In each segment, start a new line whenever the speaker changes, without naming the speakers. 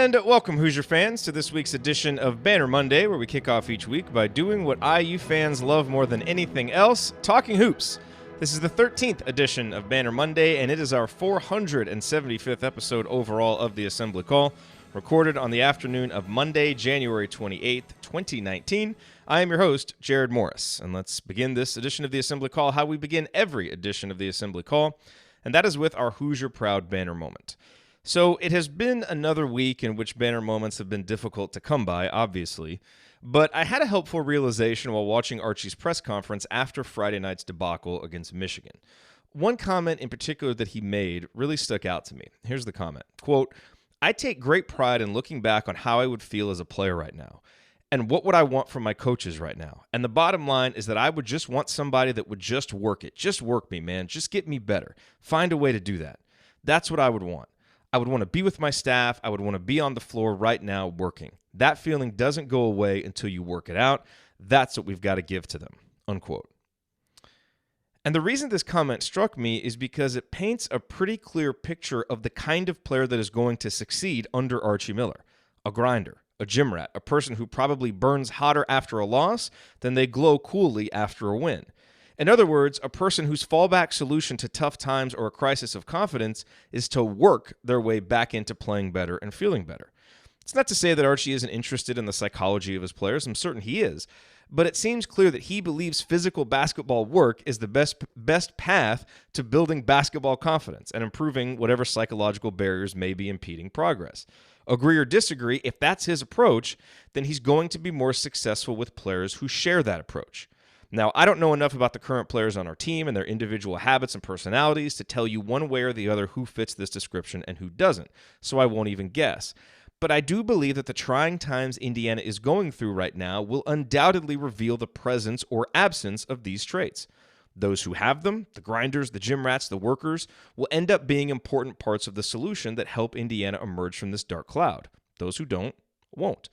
And welcome, Hoosier fans, to this week's edition of Banner Monday, where we kick off each week by doing what IU fans love more than anything else, talking hoops. This is the 13th edition of Banner Monday, and it is our 475th episode overall of the Assembly Call, recorded on the afternoon of Monday, January 28th, 2019. I am your host, Jerod Morris, and let's begin this edition of the Assembly Call how we begin every edition of the Assembly Call, and that is with our Hoosier Proud Banner moment. So it has been another week in which banner moments have been difficult to come by, obviously, but I had a helpful realization while watching Archie's press conference after Friday night's debacle against Michigan. One comment in particular that he made really stuck out to me. Here's the comment. Quote, "I take great pride in looking back on how I would feel as a player right now, and what would I want from my coaches right now. And the bottom line is that I would just want somebody that would just work it. Just work me, man. Just get me better. Find a way to do that. That's what I would want. I would want to be with my staff. I would want to be on the floor right now working. That feeling doesn't go away until you work it out. That's what we've got to give to them," unquote. And the reason this comment struck me is because it paints a pretty clear picture of the kind of player that is going to succeed under Archie Miller. A grinder, a gym rat, a person who probably burns hotter after a loss than they glow coolly after a win. In other words, a person whose fallback solution to tough times or a crisis of confidence is to work their way back into playing better and feeling better. It's not to say that Archie isn't interested in the psychology of his players. I'm certain he is. But it seems clear that he believes physical basketball work is the best path to building basketball confidence and improving whatever psychological barriers may be impeding progress. Agree or disagree, if that's his approach, then he's going to be more successful with players who share that approach. Now, I don't know enough about the current players on our team and their individual habits and personalities to tell you one way or the other who fits this description and who doesn't, so I won't even guess. But I do believe that the trying times Indiana is going through right now will undoubtedly reveal the presence or absence of these traits. Those who have them, the grinders, the gym rats, the workers, will end up being important parts of the solution that help Indiana emerge from this dark cloud. Those who don't, won't.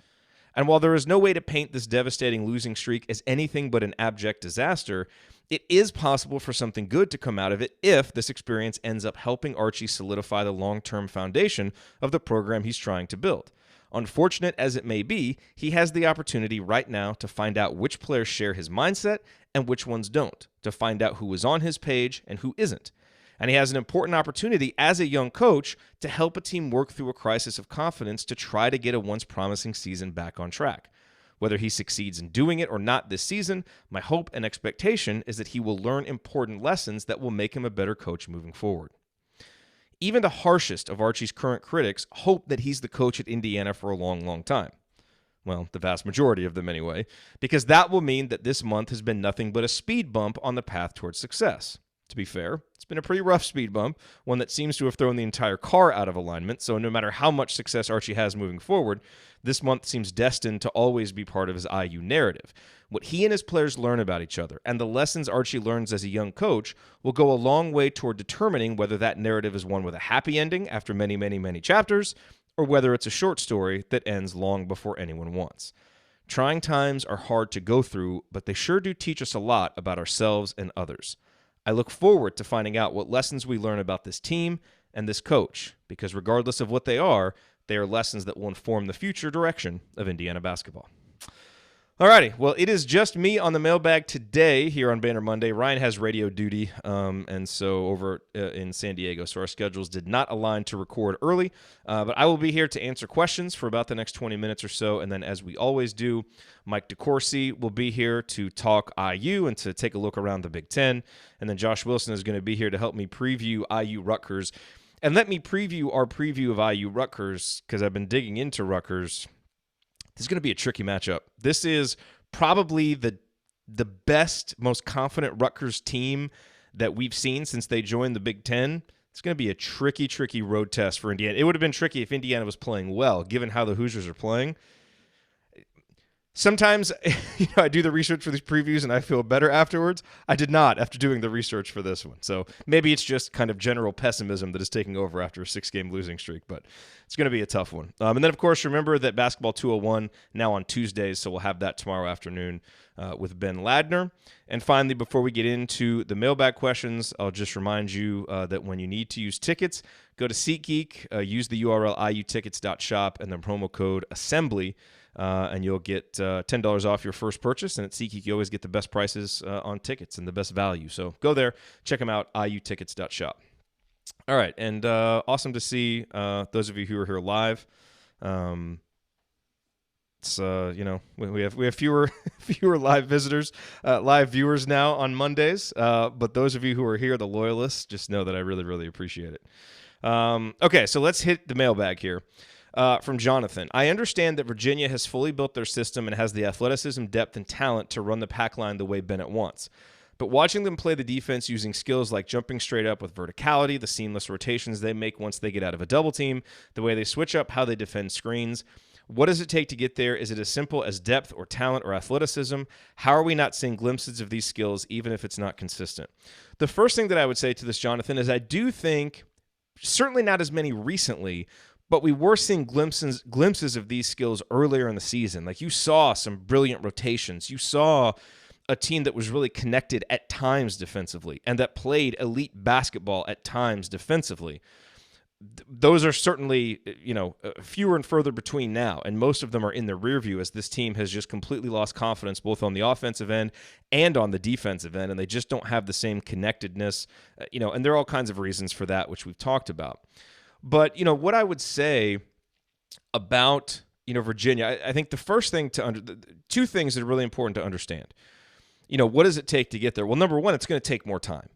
And while there is no way to paint this devastating losing streak as anything but an abject disaster, it is possible for something good to come out of it if this experience ends up helping Archie solidify the long-term foundation of the program he's trying to build. Unfortunate as it may be, he has the opportunity right now to find out which players share his mindset and which ones don't, to find out who is on his page and who isn't. And he has an important opportunity as a young coach to help a team work through a crisis of confidence to try to get a once promising season back on track. Whether he succeeds in doing it or not this season, my hope and expectation is that he will learn important lessons that will make him a better coach moving forward. Even the harshest of Archie's current critics hope that he's the coach at Indiana for a long, long time. Well, the vast majority of them anyway, because that will mean that this month has been nothing but a speed bump on the path towards success. To be fair, it's been a pretty rough speed bump, one that seems to have thrown the entire car out of alignment, so no matter how much success Archie has moving forward, this month seems destined to always be part of his IU narrative. What he and his players learn about each other, and the lessons Archie learns as a young coach, will go a long way toward determining whether that narrative is one with a happy ending after many, many, many chapters, or whether it's a short story that ends long before anyone wants. Trying times are hard to go through, but they sure do teach us a lot about ourselves and others. I look forward to finding out what lessons we learn about this team and this coach, because regardless of what they are lessons that will inform the future direction of Indiana basketball. Alrighty, well, it is just me on the mailbag today here on Banner Monday. Ryan has radio duty, and so over in San Diego, so our schedules did not align to record early, but I will be here to answer questions for about the next 20 minutes or so, and then as we always do, Mike DeCourcy will be here to talk IU and to take a look around the Big Ten, and then Josh Wilson is going to be here to help me preview IU Rutgers. And let me preview our preview of IU Rutgers, because I've been digging into Rutgers. This is going to be a tricky matchup. This is probably the best, most confident Rutgers team that we've seen since they joined the Big Ten. It's going to be a tricky, tricky road test for Indiana. It would have been tricky if Indiana was playing well, given how the Hoosiers are playing. Sometimes, I do the research for these previews and I feel better afterwards. I did not after doing the research for this one. So maybe it's just kind of general pessimism that is taking over after a 6-game losing streak, but it's going to be a tough one. And then, of course, remember that Basketball 201 now on Tuesdays, so we'll have that tomorrow afternoon with Ben Ladner. And finally, before we get into the mailbag questions, I'll just remind you that when you need to use tickets, go to SeatGeek, use the URL iutickets.shop and the promo code assembly. And you'll get $10 off your first purchase. And at SeatGeek, you always get the best prices on tickets and the best value. So go there, check them out, iutickets.shop. All right, and awesome to see those of you who are here live. It's we have fewer live visitors, live viewers now on Mondays. But those of you who are here, the loyalists, just know that I really, really appreciate it. Okay, so let's hit the mailbag here. From Jonathan, I understand that Virginia has fully built their system and has the athleticism, depth, and talent to run the pack line the way Bennett wants. But watching them play the defense using skills like jumping straight up with verticality, the seamless rotations they make once they get out of a double team, the way they switch up how they defend screens, what does it take to get there? Is it as simple as depth or talent or athleticism? How are we not seeing glimpses of these skills even if it's not consistent? The first thing that I would say to this, Jonathan, is I do think, certainly not as many recently, but we were seeing glimpses of these skills earlier in the season. Like you saw some brilliant rotations. You saw a team that was really connected at times defensively and that played elite basketball at times defensively. Those are certainly, fewer and further between now, and most of them are in the rear view as this team has just completely lost confidence both on the offensive end and on the defensive end, and they just don't have the same connectedness, and there are all kinds of reasons for that, which we've talked about. But, what I would say about, Virginia, I think the first thing two things that are really important to understand. What does it take to get there? Well, number one, it's going to take more time.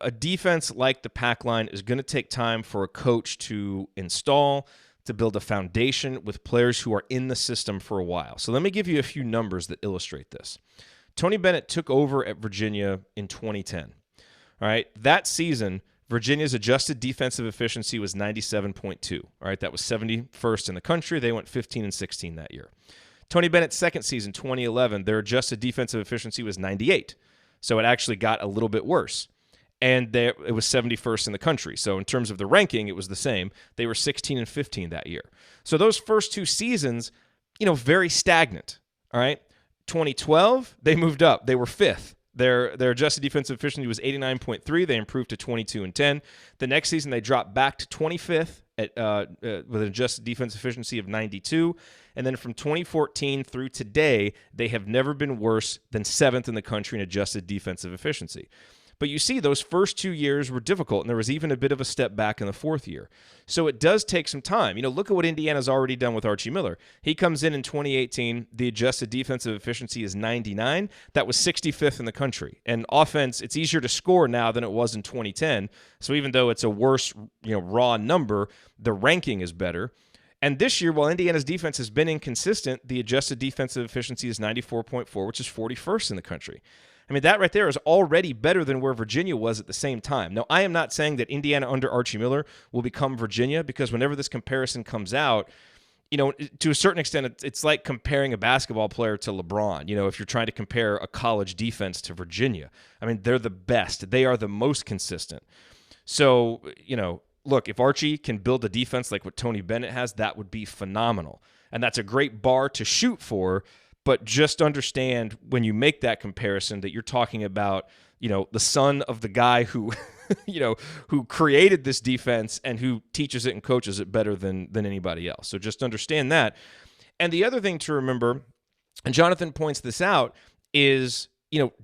A defense like the pack line is going to take time for a coach to install, to build a foundation with players who are in the system for a while. So let me give you a few numbers that illustrate this. Tony Bennett took over at Virginia in 2010. All right, that season, Virginia's adjusted defensive efficiency was 97.2. All right, that was 71st in the country. They went 15-16 that year. Tony Bennett's second season, 2011, their adjusted defensive efficiency was 98. So it actually got a little bit worse. And it was 71st in the country. So in terms of the ranking, it was the same. They were 16-15 that year. So those first two seasons, very stagnant. All right. 2012, they moved up. They were fifth. Their adjusted defensive efficiency was 89.3. They improved to 22-10. The next season, they dropped back to 25th with an adjusted defensive efficiency of 92. And then from 2014 through today, they have never been worse than 7th in the country in adjusted defensive efficiency. But you see, those first 2 years were difficult, and there was even a bit of a step back in the fourth year. So it does take some time. Look at what Indiana's already done with Archie Miller. He comes in 2018. The adjusted defensive efficiency is 99. That was 65th in the country. And offense, it's easier to score now than it was in 2010. So even though it's a worse, raw number, the ranking is better. And this year, while Indiana's defense has been inconsistent, the adjusted defensive efficiency is 94.4, which is 41st in the country. I mean, that right there is already better than where Virginia was at the same time. Now, I am not saying that Indiana under Archie Miller will become Virginia, because whenever this comparison comes out, to a certain extent, it's like comparing a basketball player to LeBron. If you're trying to compare a college defense to Virginia, I mean, they're the best. They are the most consistent. So, look, if Archie can build a defense like what Tony Bennett has, that would be phenomenal. And that's a great bar to shoot for. But just understand when you make that comparison that you're talking about, the son of the guy who, who created this defense and who teaches it and coaches it better than anybody else. So just understand that. And the other thing to remember, and Jonathan points this out, is,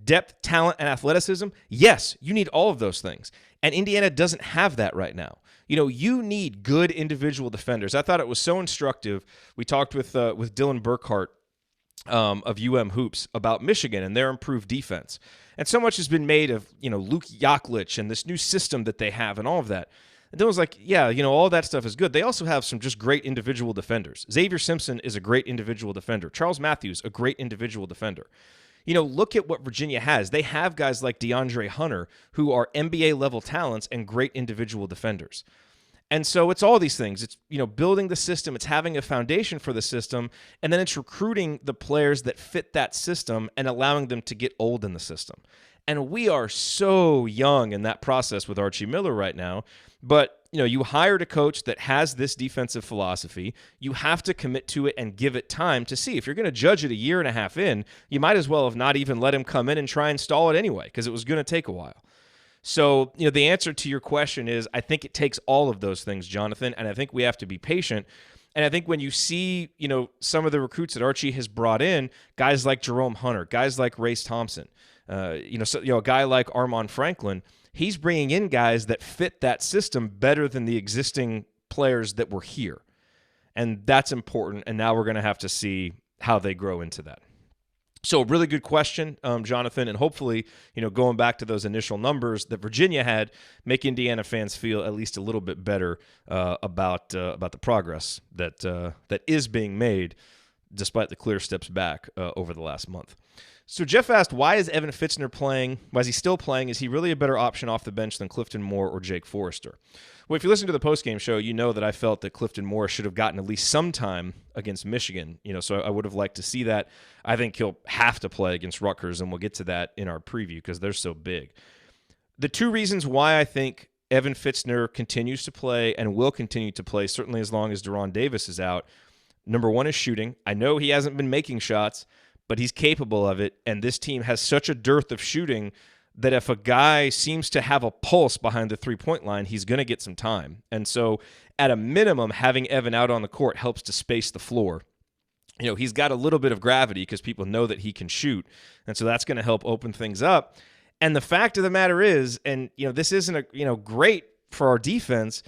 depth, talent, and athleticism. Yes, you need all of those things. And Indiana doesn't have that right now. You need good individual defenders. I thought it was so instructive. We talked with Dylan Burkhart of Hoops about Michigan and their improved defense. And so much has been made of, Luke Yaklich and this new system that they have and all of that. And Dylan was like, yeah, all that stuff is good. They also have some just great individual defenders. Xavier Simpson is a great individual defender. Charles Matthews, a great individual defender. Look at what Virginia has. They have guys like DeAndre Hunter who are NBA-level talents and great individual defenders. And so it's all these things. It's, building the system, it's having a foundation for the system, and then it's recruiting the players that fit that system and allowing them to get old in the system. And we are so young in that process with Archie Miller right now. But, you hired a coach that has this defensive philosophy. You have to commit to it and give it time to see. If you're going to judge it a year and a half in, you might as well have not even let him come in and try and stall it anyway, because it was going to take a while. So, the answer to your question is I think it takes all of those things, Jonathan, and I think we have to be patient. And I think when you see, some of the recruits that Archie has brought in, guys like Jerome Hunter, guys like Race Thompson, a guy like Armand Franklin, he's bringing in guys that fit that system better than the existing players that were here. And that's important, and now we're going to have to see how they grow into that. So really good question, Jonathan, and hopefully, going back to those initial numbers that Virginia had, make Indiana fans feel at least a little bit better about the progress that is being made, despite the clear steps back over the last month. So Jeff asked, why is Evan Fitzner playing? Why is he still playing? Is he really a better option off the bench than Clifton Moore or Jake Forrester? Well, if you listen to the postgame show, you know that I felt that Clifton Moore should have gotten at least some time against Michigan. So I would have liked to see that. I think he'll have to play against Rutgers, and we'll get to that in our preview because they're so big. The two reasons why I think Evan Fitzner continues to play and will continue to play, certainly as long as Deron Davis is out, number one is shooting. I know he hasn't been making shots, but he's capable of it, and this team has such a dearth of shooting that if a guy seems to have a pulse behind the three-point line, he's going to get some time. And so at a minimum, having Evan out on the court helps to space the floor. He's got a little bit of gravity because people know that he can shoot, and so that's going to help open things up. And the fact of the matter is, and this isn't great for our defense,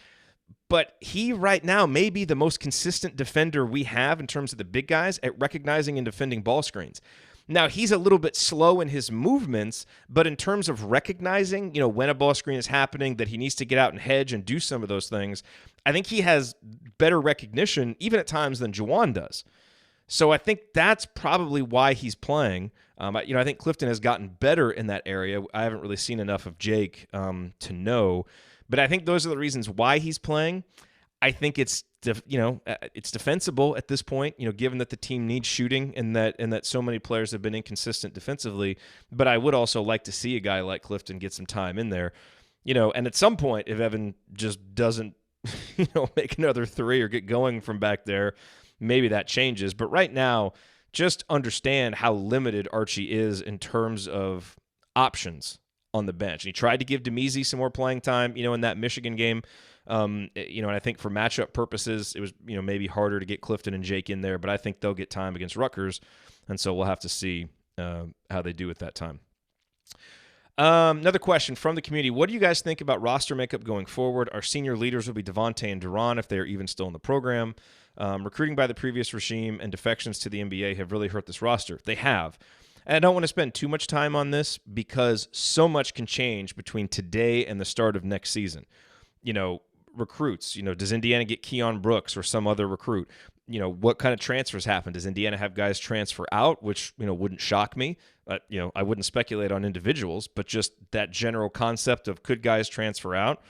but he right now may be the most consistent defender we have in terms of the big guys at recognizing and defending ball screens. Now, he's a little bit slow in his movements, but in terms of recognizing, when a ball screen is happening, that he needs to get out and hedge and do some of those things, I think he has better recognition, even at times, than Juwan does. So I think that's probably why he's playing. I think Clifton has gotten better in that area. I haven't really seen enough of Jake to know. But I think those are the reasons why he's playing. I think it's defensible at this point, given that the team needs shooting and that so many players have been inconsistent defensively. But I would also like to see a guy like Clifton get some time in there, and at some point, if Evan just doesn't, make another three or get going from back there, maybe that changes. But right now, just understand how limited Archie is in terms of options on the bench. And he tried to give Demezy some more playing time, in that Michigan game. And I think for matchup purposes, it was, maybe harder to get Clifton and Jake in there, but I think they'll get time against Rutgers. And so we'll have to see how they do at that time. Another question from the community. What do you guys think about roster makeup going forward? Our senior leaders will be Devontae and Deron if they are even still in the program. Recruiting by the previous regime and defections to the NBA have really hurt this roster. They have. And I don't want to spend too much time on this because so much can change between today and the start of next season. Recruits, does Indiana get Keon Brooks or some other recruit? What kind of transfers happen? Does Indiana have guys transfer out, which, wouldn't shock me. I wouldn't speculate on individuals, but just that general concept of could guys transfer out?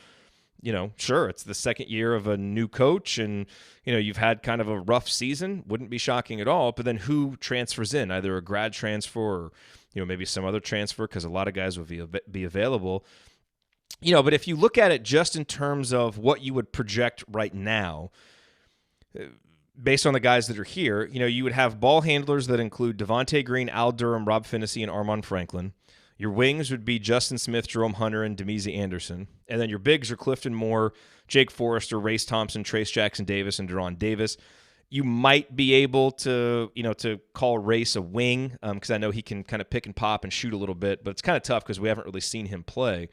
Sure, it's the second year of a new coach and, you've had kind of a rough season. Wouldn't be shocking at all. But then who transfers in? Either a grad transfer or, maybe some other transfer because a lot of guys will be available. But if you look at it just in terms of what you would project right now, based on the guys that are here, you would have ball handlers that include Devontae Green, Al Durham, Rob Finney, and Armand Franklin. Your wings would be Justin Smith, Jerome Hunter, and Demezy Anderson. And then your bigs are Clifton Moore, Jake Forrester, Race Thompson, Trace Jackson Davis, and Deron Davis. You might be able to, to call Race a wing because I know he can kind of pick and pop and shoot a little bit, but it's kind of tough because we haven't really seen him play.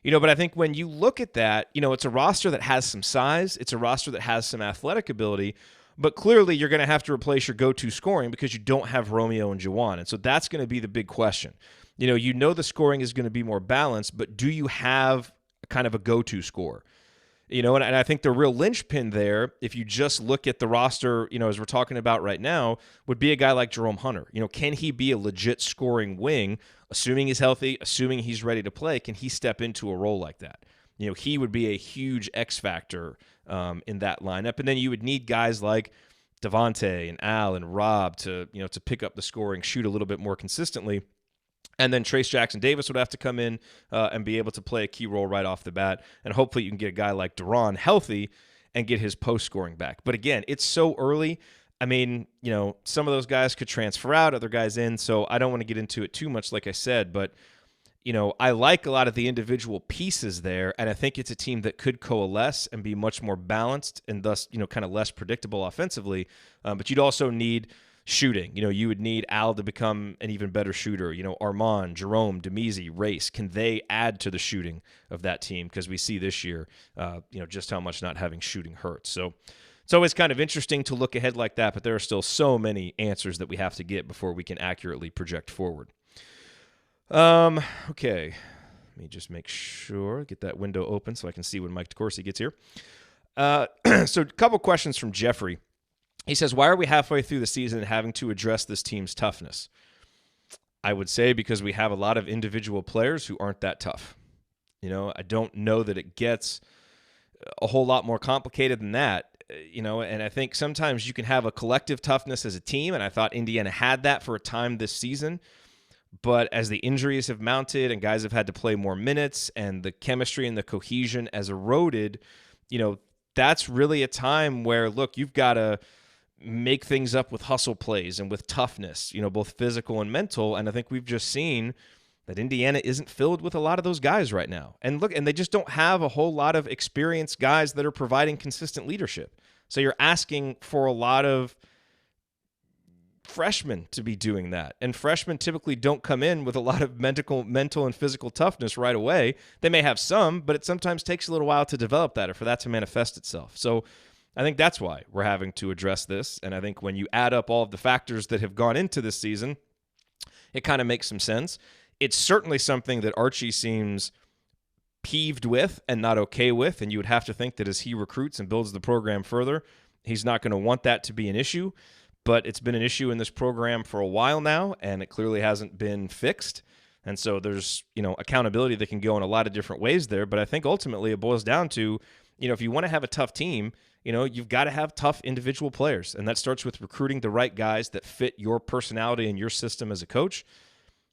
But I think when you look at that, it's a roster that has some size. It's a roster that has some athletic ability. But clearly you're going to have to replace your go-to scoring because you don't have Romeo and Juwan. And so that's going to be the big question. The scoring is going to be more balanced, but do you have kind of a go-to scorer? And I think the real linchpin there, if you just look at the roster, as we're talking about right now, would be a guy like Jerome Hunter. Can he be a legit scoring wing, assuming he's healthy, assuming he's ready to play? Can he step into a role like that? he would be a huge X factor in that lineup. And then you would need guys like Devontae and Al and Rob to pick up the scoring, shoot a little bit more consistently. And then Trace Jackson-Davis would have to come in and be able to play a key role right off the bat. And hopefully you can get a guy like De'Ron healthy and get his post-scoring back. But again, it's so early. I mean, some of those guys could transfer out, other guys in, so I don't want to get into it too much, like I said. But, I like a lot of the individual pieces there, and I think it's a team that could coalesce and be much more balanced and thus, kind of less predictable offensively. But you'd also need shooting. You would need Al to become an even better shooter. Armand, Jerome, Demezi, Race, can they add to the shooting of that team? Because we see this year, just how much not having shooting hurts. So it's always kind of interesting to look ahead like that, but there are still so many answers that we have to get before we can accurately project forward. Okay. Let me just make sure, get that window open so I can see when Mike DeCourcy gets here. So a couple questions from Jeffrey. He says, why are we halfway through the season having to address this team's toughness? I would say because we have a lot of individual players who aren't that tough. I don't know that it gets a whole lot more complicated than that. And I think sometimes you can have a collective toughness as a team, and I thought Indiana had that for a time this season. But as the injuries have mounted and guys have had to play more minutes and the chemistry and the cohesion has eroded, that's really a time where, look, you've got to make things up with hustle plays and with toughness, both physical and mental. And I think we've just seen that Indiana isn't filled with a lot of those guys right now. And look, and they just don't have a whole lot of experienced guys that are providing consistent leadership. So you're asking for a lot of freshmen to be doing that. And freshmen typically don't come in with a lot of mental and physical toughness right away. They may have some, but it sometimes takes a little while to develop that or for that to manifest itself. So I think that's why we're having to address this. And I think when you add up all of the factors that have gone into this season, it kind of makes some sense. It's certainly something that Archie seems peeved with and not okay with, and you would have to think that as he recruits and builds the program further, he's not going to want that to be an issue. But it's been an issue in this program for a while now, and it clearly hasn't been fixed. And so there's, accountability that can go in a lot of different ways there. But I think ultimately it boils down to, if you want to have a tough team, you've got to have tough individual players. And that starts with recruiting the right guys that fit your personality and your system as a coach.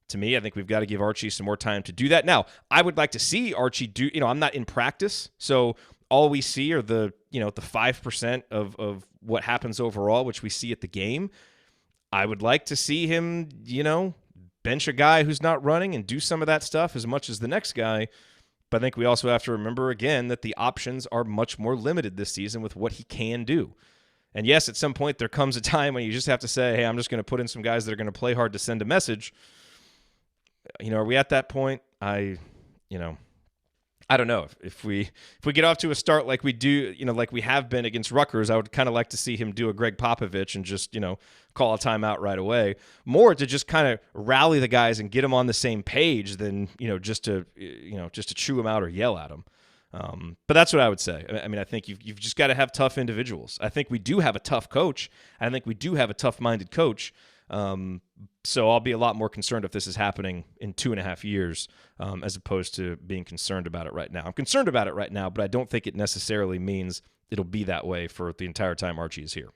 To me, I think we've got to give Archie some more time to do that. Now, I would like to see Archie do, I'm not in practice, so all we see are the 5% of what happens overall, which we see at the game. I would like to see him, bench a guy who's not running and do some of that stuff as much as the next guy. But I think we also have to remember, again, that the options are much more limited this season with what he can do. And yes, at some point there comes a time when you just have to say, hey, I'm just going to put in some guys that are going to play hard to send a message. Are we at that point? I don't know. If we get off to a start like we do, like we have been against Rutgers, I would kind of like to see him do a Greg Popovich and just, call a timeout right away. More to just kind of rally the guys and get them on the same page than, just to chew them out or yell at them. But that's what I would say. I mean, I think you've just got to have tough individuals. I think we do have a tough coach. I think we do have a tough-minded coach. So I'll be a lot more concerned if this is happening in 2.5 years, as opposed to being concerned about it right now. I'm concerned about it right now, but I don't think it necessarily means it'll be that way for the entire time Archie is here.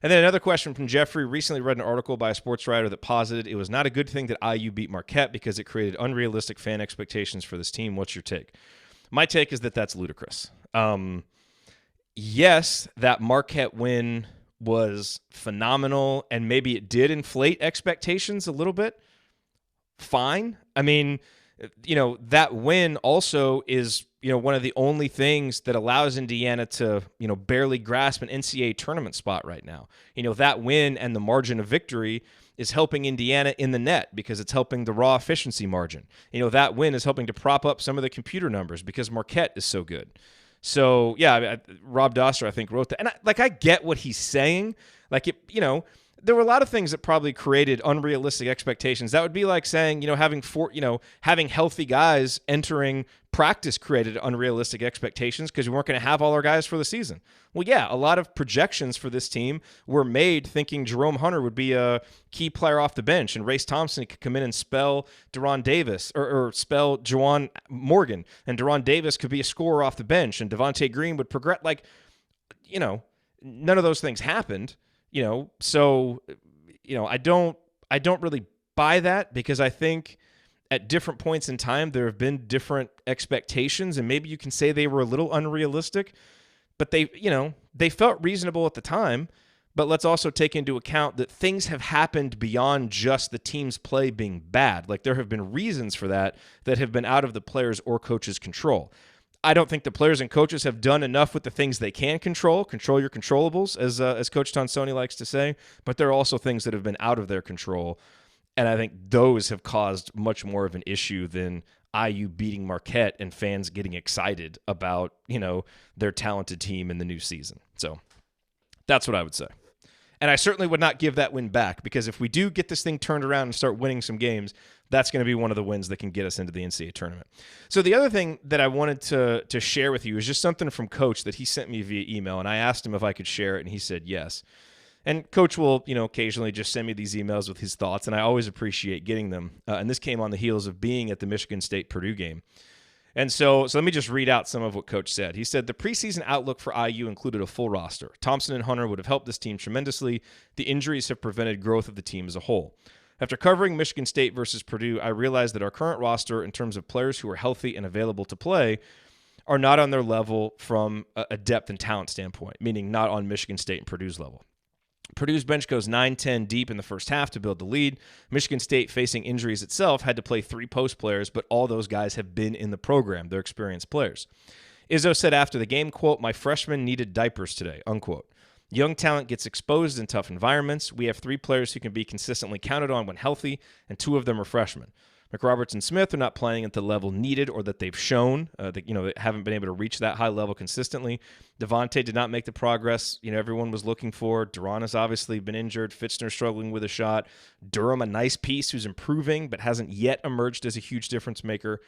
And then another question from Jeffrey. Recently read an article by a sports writer that posited it was not a good thing that IU beat Marquette because it created unrealistic fan expectations for this team. What's your take? My take is that that's ludicrous. Yes, that Marquette win was phenomenal, and maybe it did inflate expectations a little bit. Fine. I mean, that win also is, one of the only things that allows Indiana to, barely grasp an NCAA tournament spot right now. That win and the margin of victory is helping Indiana in the net because it's helping the raw efficiency margin. That win is helping to prop up some of the computer numbers because Marquette is so good. So, yeah, Rob Doster, I think, wrote that. And I get what he's saying. Like, there were a lot of things that probably created unrealistic expectations. That would be like saying, having healthy guys entering practice created unrealistic expectations because we weren't going to have all our guys for the season. Well, yeah, a lot of projections for this team were made thinking Jerome Hunter would be a key player off the bench and Race Thompson could come in and spell Deron Davis or spell Juwan Morgan, and Deron Davis could be a scorer off the bench and Devontae Green would progress. Like, none of those things happened. So I don't really buy that, because I think at different points in time there have been different expectations, and maybe you can say they were a little unrealistic, but they felt reasonable at the time. But let's also take into account that things have happened beyond just the team's play being bad. Like, there have been reasons for that have been out of the players' or coaches' control. I don't think the players and coaches have done enough with the things they can control your controllables, as Coach Tonsoni likes to say, but there are also things that have been out of their control, and I think those have caused much more of an issue than IU beating Marquette and fans getting excited about, their talented team in the new season. So that's what I would say. And I certainly would not give that win back, because if we do get this thing turned around and start winning some games, that's going to be one of the wins that can get us into the NCAA tournament. So the other thing that I wanted to share with you is just something from Coach that he sent me via email, and I asked him if I could share it, and he said yes. And Coach will, occasionally just send me these emails with his thoughts, and I always appreciate getting them. And this came on the heels of being at the Michigan State-Purdue game. And so let me just read out some of what Coach said. He said, the preseason outlook for IU included a full roster. Thompson and Hunter would have helped this team tremendously. The injuries have prevented growth of the team as a whole. After covering Michigan State versus Purdue, I realized that our current roster, in terms of players who are healthy and available to play, are not on their level from a depth and talent standpoint, meaning not on Michigan State and Purdue's level. Purdue's bench goes 9-10 deep in the first half to build the lead. Michigan State, facing injuries itself, had to play 3 post players, but all those guys have been in the program. They're experienced players. Izzo said after the game, quote, my freshmen needed diapers today, unquote. Young talent gets exposed in tough environments. We have 3 players who can be consistently counted on when healthy, and 2 of them are freshmen. McRoberts and Smith are not playing at the level needed or that they've shown. They haven't been able to reach that high level consistently. Devontae did not make the progress everyone was looking for. Deron has obviously been injured. Fitzner struggling with a shot. Durham, a nice piece who's improving but hasn't yet emerged as a huge difference maker.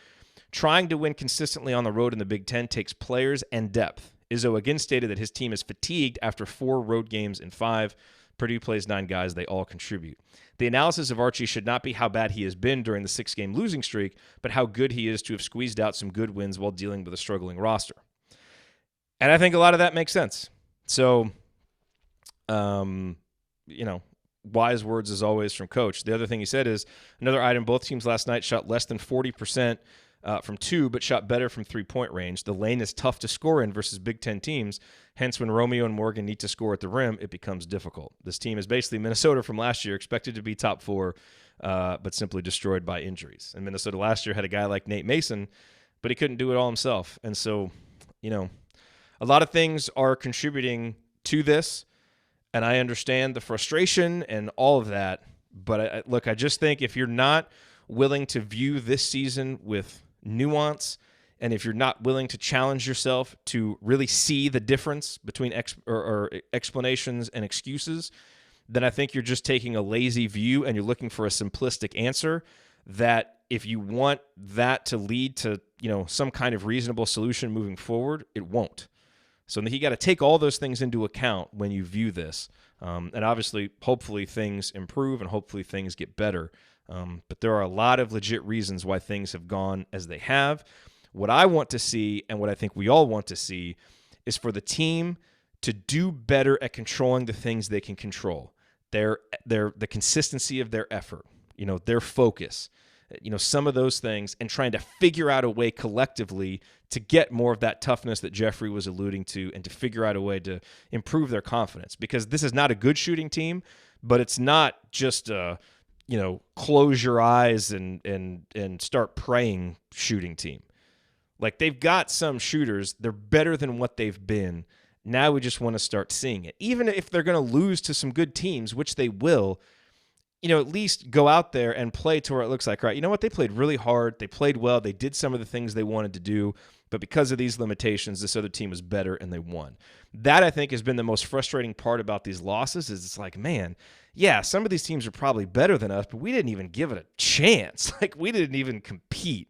Trying to win consistently on the road in the Big Ten takes players and depth. Izzo again stated that his team is fatigued after 4 road games in 5. Purdue plays 9 guys. They all contribute. The analysis of Archie should not be how bad he has been during the 6-game losing streak, but how good he is to have squeezed out some good wins while dealing with a struggling roster. And I think a lot of that makes sense. So, wise words as always from Coach. The other thing he said is, another item, both teams last night shot less than 40% from 2, but shot better from 3-point range. The lane is tough to score in versus Big Ten teams. Hence, when Romeo and Morgan need to score at the rim, it becomes difficult. This team is basically Minnesota from last year, expected to be top 4, but simply destroyed by injuries. And Minnesota last year had a guy like Nate Mason, but he couldn't do it all himself. And so, a lot of things are contributing to this, and I understand the frustration and all of that. But I just think if you're not willing to view this season with nuance, and if you're not willing to challenge yourself to really see the difference between explanations and excuses, then I think you're just taking a lazy view and you're looking for a simplistic answer that, if you want that to lead to, some kind of reasonable solution moving forward, it won't. So you got to take all those things into account when you view this. And obviously, hopefully things improve and hopefully things get better. But there are a lot of legit reasons why things have gone as they have. What I want to see, and what I think we all want to see, is for the team to do better at controlling the things they can control. The consistency of their effort, their focus, some of those things, and trying to figure out a way collectively to get more of that toughness that Jeffrey was alluding to, and to figure out a way to improve their confidence. Because this is not a good shooting team, but it's not just a close your eyes and start praying shooting team. Like, they've got some shooters. They're better than what they've been. Now we just want to start seeing it. Even if they're going to lose to some good teams, which they will, at least go out there and play to where it looks like, right, you know what, they played really hard, they played well, they did some of the things they wanted to do, but because of these limitations, this other team was better and they won. That, I think, has been the most frustrating part about these losses is it's like, man, yeah, some of these teams are probably better than us, but we didn't even give it a chance. Like, we didn't even compete.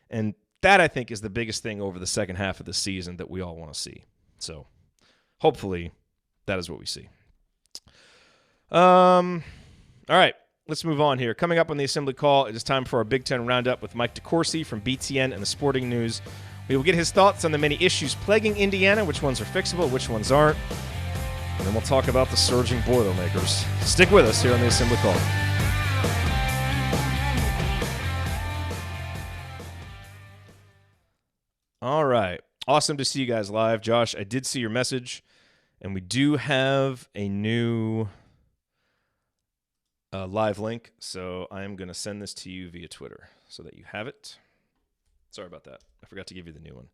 And that, I think, is the biggest thing over the second half of the season that we all want to see. So hopefully that is what we see. All right, let's move on here. Coming up on the Assembly Call, it is time for our Big Ten Roundup with Mike DeCourcy from BTN and the Sporting News. We will get his thoughts on the many issues plaguing Indiana, which ones are fixable, which ones aren't. And then we'll talk about the surging Boilermakers. Stick with us here on the Assembly Call. All right. Awesome to see you guys live. Josh, I did see your message, and we do have a new live link, so I am going to send this to you via Twitter so that you have it. Sorry about that. I forgot to give you the new one.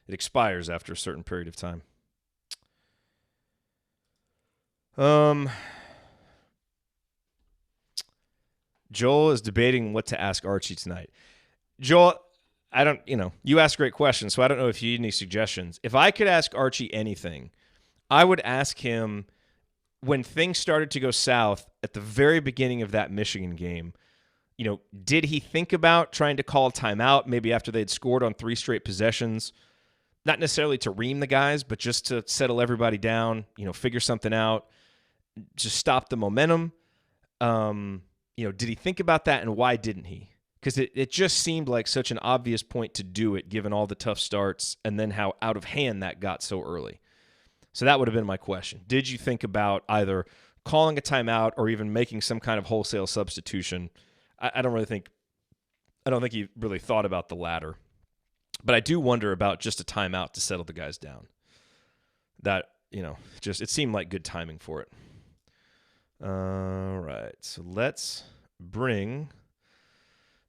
It expires after a certain period of time. Joel is debating what to ask Archie tonight. Joel, you ask great questions, so I don't know if you need any suggestions. If I could ask Archie anything, I would ask him, when things started to go south at the very beginning of that Michigan game, did he think about trying to call a timeout maybe after they'd scored on 3 straight possessions? Not necessarily to ream the guys, but just to settle everybody down, figure something out, just stop the momentum. Did he think about that, and why didn't he? Because it just seemed like such an obvious point to do it given all the tough starts and then how out of hand that got so early. So that would have been my question. Did you think about either calling a timeout or even making some kind of wholesale substitution? I don't think he really thought about the latter. But I do wonder about just a timeout to settle the guys down. That, it seemed like good timing for it. All right, so let's bring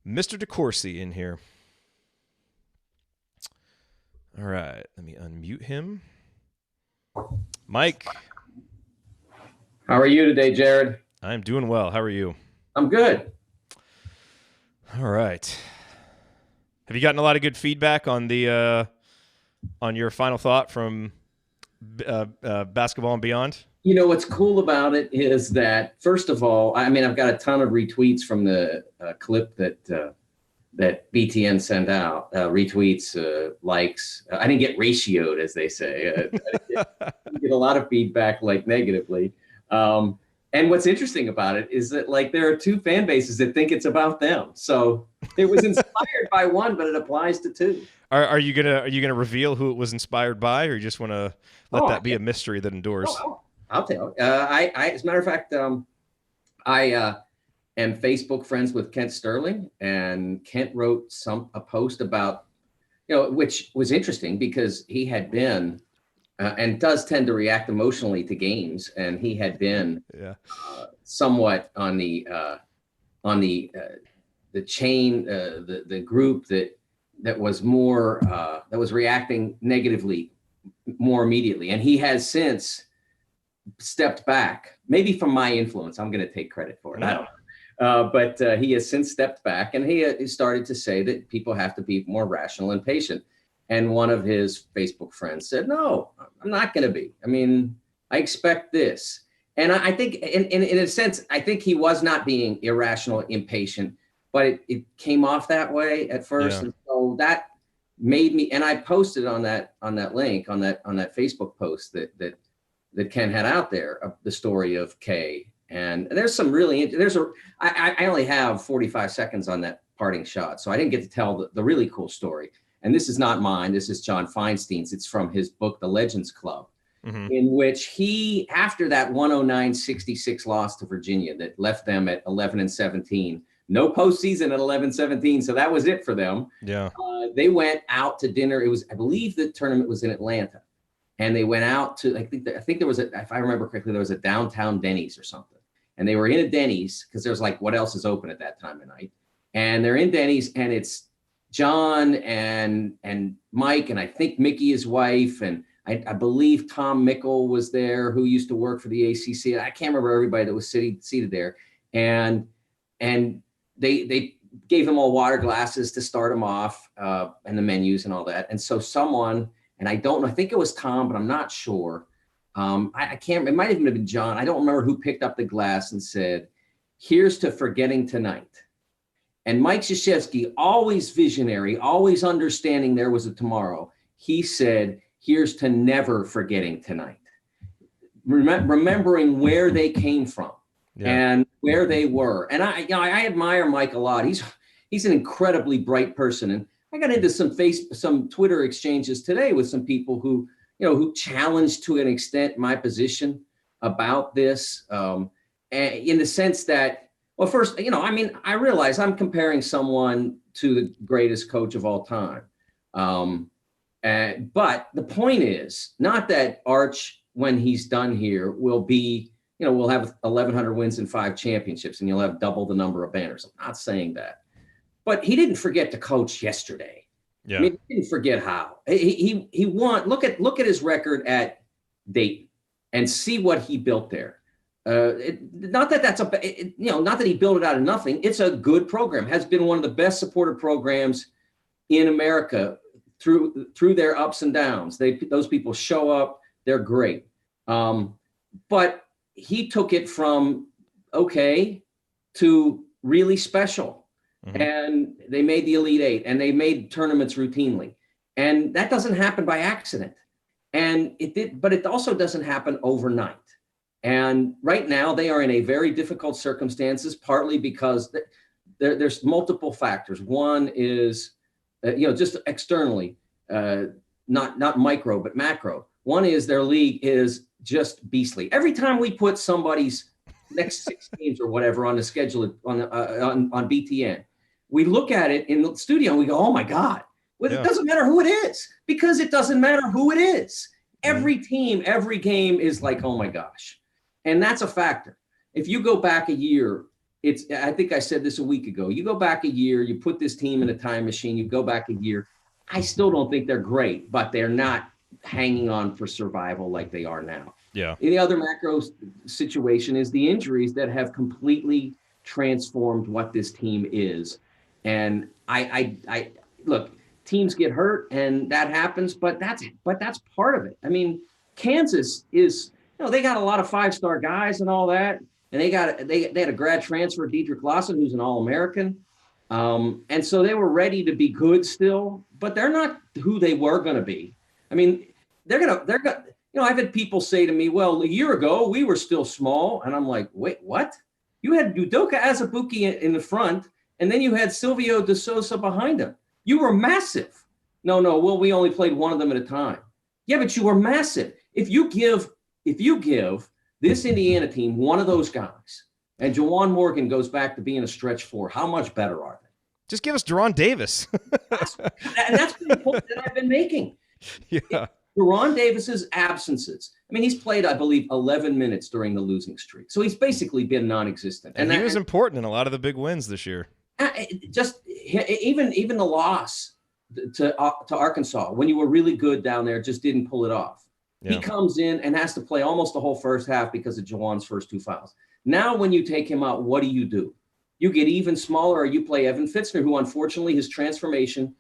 Mr. DeCourcy in here. All right, let me unmute him. Mike.
How are you today, Jerod?
I'm doing well. How are you?
I'm good.
All right. Have you gotten a lot of good feedback on the on your final thought from Basketball and Beyond?
What's cool about it is that, first of all, I've got a ton of retweets from the clip that BTN sent out, retweets, likes. I didn't get ratioed, as they say. I get a lot of feedback, like, negatively. And what's interesting about it is that, like, there are 2 fan bases that think it's about them. So it was inspired by one, but it applies to 2.
Are you gonna reveal who it was inspired by, or you just want to let that be a mystery that endures?
I'll tell. I as a matter of fact, I am Facebook friends with Kent Sterling, and Kent wrote a post about, which was interesting because he had been and does tend to react emotionally to games, and he had been somewhat on the chain, the group that was more that was reacting negatively more immediately, and he has since stepped back, maybe from my influence. I'm going to take credit for it. I don't know. But he has since stepped back, and he started to say that people have to be more rational and patient. And one of his Facebook friends said, no, I'm not going to be. I expect this. And I think in a sense, I think he was not being irrational, impatient, but it came off that way at first. Yeah. And so that made me, and I posted on that link, on that Facebook post that Ken had out there, the story of Kay. And there's some really, I only have 45 seconds on that parting shot, so I didn't get to tell the really cool story. And this is not mine. This is John Feinstein's. It's from his book, The Legends Club, in which he, after that 109-66 loss to Virginia that left them at 11-17, no postseason at 11-17, so that was it for them. Yeah. They went out to dinner. It was, I believe the tournament was in Atlanta. And they went out to, I think there was if I remember correctly, there was a downtown Denny's or something. And they were in a Denny's because there's like, what else is open at that time of night? And they're in Denny's, and it's John and Mike, and I think Mickey, his wife, and I believe Tom Mickle was there, who used to work for the ACC. I can't remember everybody that was seated there. and they gave them all water glasses to start them off, and the menus and all that. And so someone, and I don't know, I think it was Tom, but I'm not sure. I can't, it might even have been John. I don't remember who picked up the glass and said, "Here's to forgetting tonight." And Mike Krzyzewski, always visionary, always understanding there was a tomorrow. He said, "Here's to never forgetting tonight." Remembering where they came from and where they were. And I admire Mike a lot. He's an incredibly bright person. And I got into some Twitter exchanges today with some people who challenged to an extent my position about this, and in the sense that, well, first, I realize I'm comparing someone to the greatest coach of all time. But the point is not that Arch, when he's done here, will be, we'll have 1,100 wins and 5 championships and you'll have double the number of banners. I'm not saying that. But he didn't forget to coach yesterday. Yeah. I mean, he didn't forget how. He won. Look at his record at Dayton and see what he built there. Not that he built it out of nothing. It's a good program. Has been one of the best supported programs in America through their ups and downs. Those people show up. They're great. But he took it from okay to really special. Mm-hmm. And they made the Elite Eight and they made tournaments routinely. And that doesn't happen by accident. And it did, but it also doesn't happen overnight. And right now they are in a very difficult circumstances, partly because there's multiple factors. One is, just externally, not micro, but macro. One is their league is just beastly. Every time we put somebody's next 6 games or whatever on the schedule on BTN, we look at it in the studio and we go, "Oh my God." Well, It doesn't matter who it is, because it doesn't matter who it is. Every team, every game is like, "Oh my gosh." And that's a factor. If you go back a year, I think I said this a week ago, you go back a year, you put this team in a time machine, you go back a year, I still don't think they're great, but they're not hanging on for survival like they are now.
Yeah.
And the other macro situation is the injuries that have completely transformed what this team is. And I look, teams get hurt and that happens, but that's part of it. I mean, Kansas is, they got a lot of 5-star guys and all that. And they had a grad transfer, Dedrick Lawson, who's an All-American. And so they were ready to be good still, but they're not who they were going to be. I mean, they're going to, I've had people say to me, "Well, a year ago we were still small." And I'm like, "Wait, what? You had Udoka Azubuike in the front, and then you had Silvio De Sousa behind him. You were massive." No, well, we only played one of them at a time. Yeah, but you were massive. If you give this Indiana team one of those guys, and Juwan Morgan goes back to being a stretch 4, how much better are they?
Just give us Deron Davis.
And that's the point that I've been making.
Yeah.
Deron Davis's absences. I mean, he's played, I believe, 11 minutes during the losing streak. So he's basically been non-existent.
And he was important in a lot of the big wins this year.
Just even the loss to Arkansas, when you were really good down there, just didn't pull it off. Yeah. He comes in and has to play almost the whole first half because of Juwan's first 2 fouls. Now, when you take him out, what do? You get even smaller, or you play Evan Fitzner, who unfortunately his transition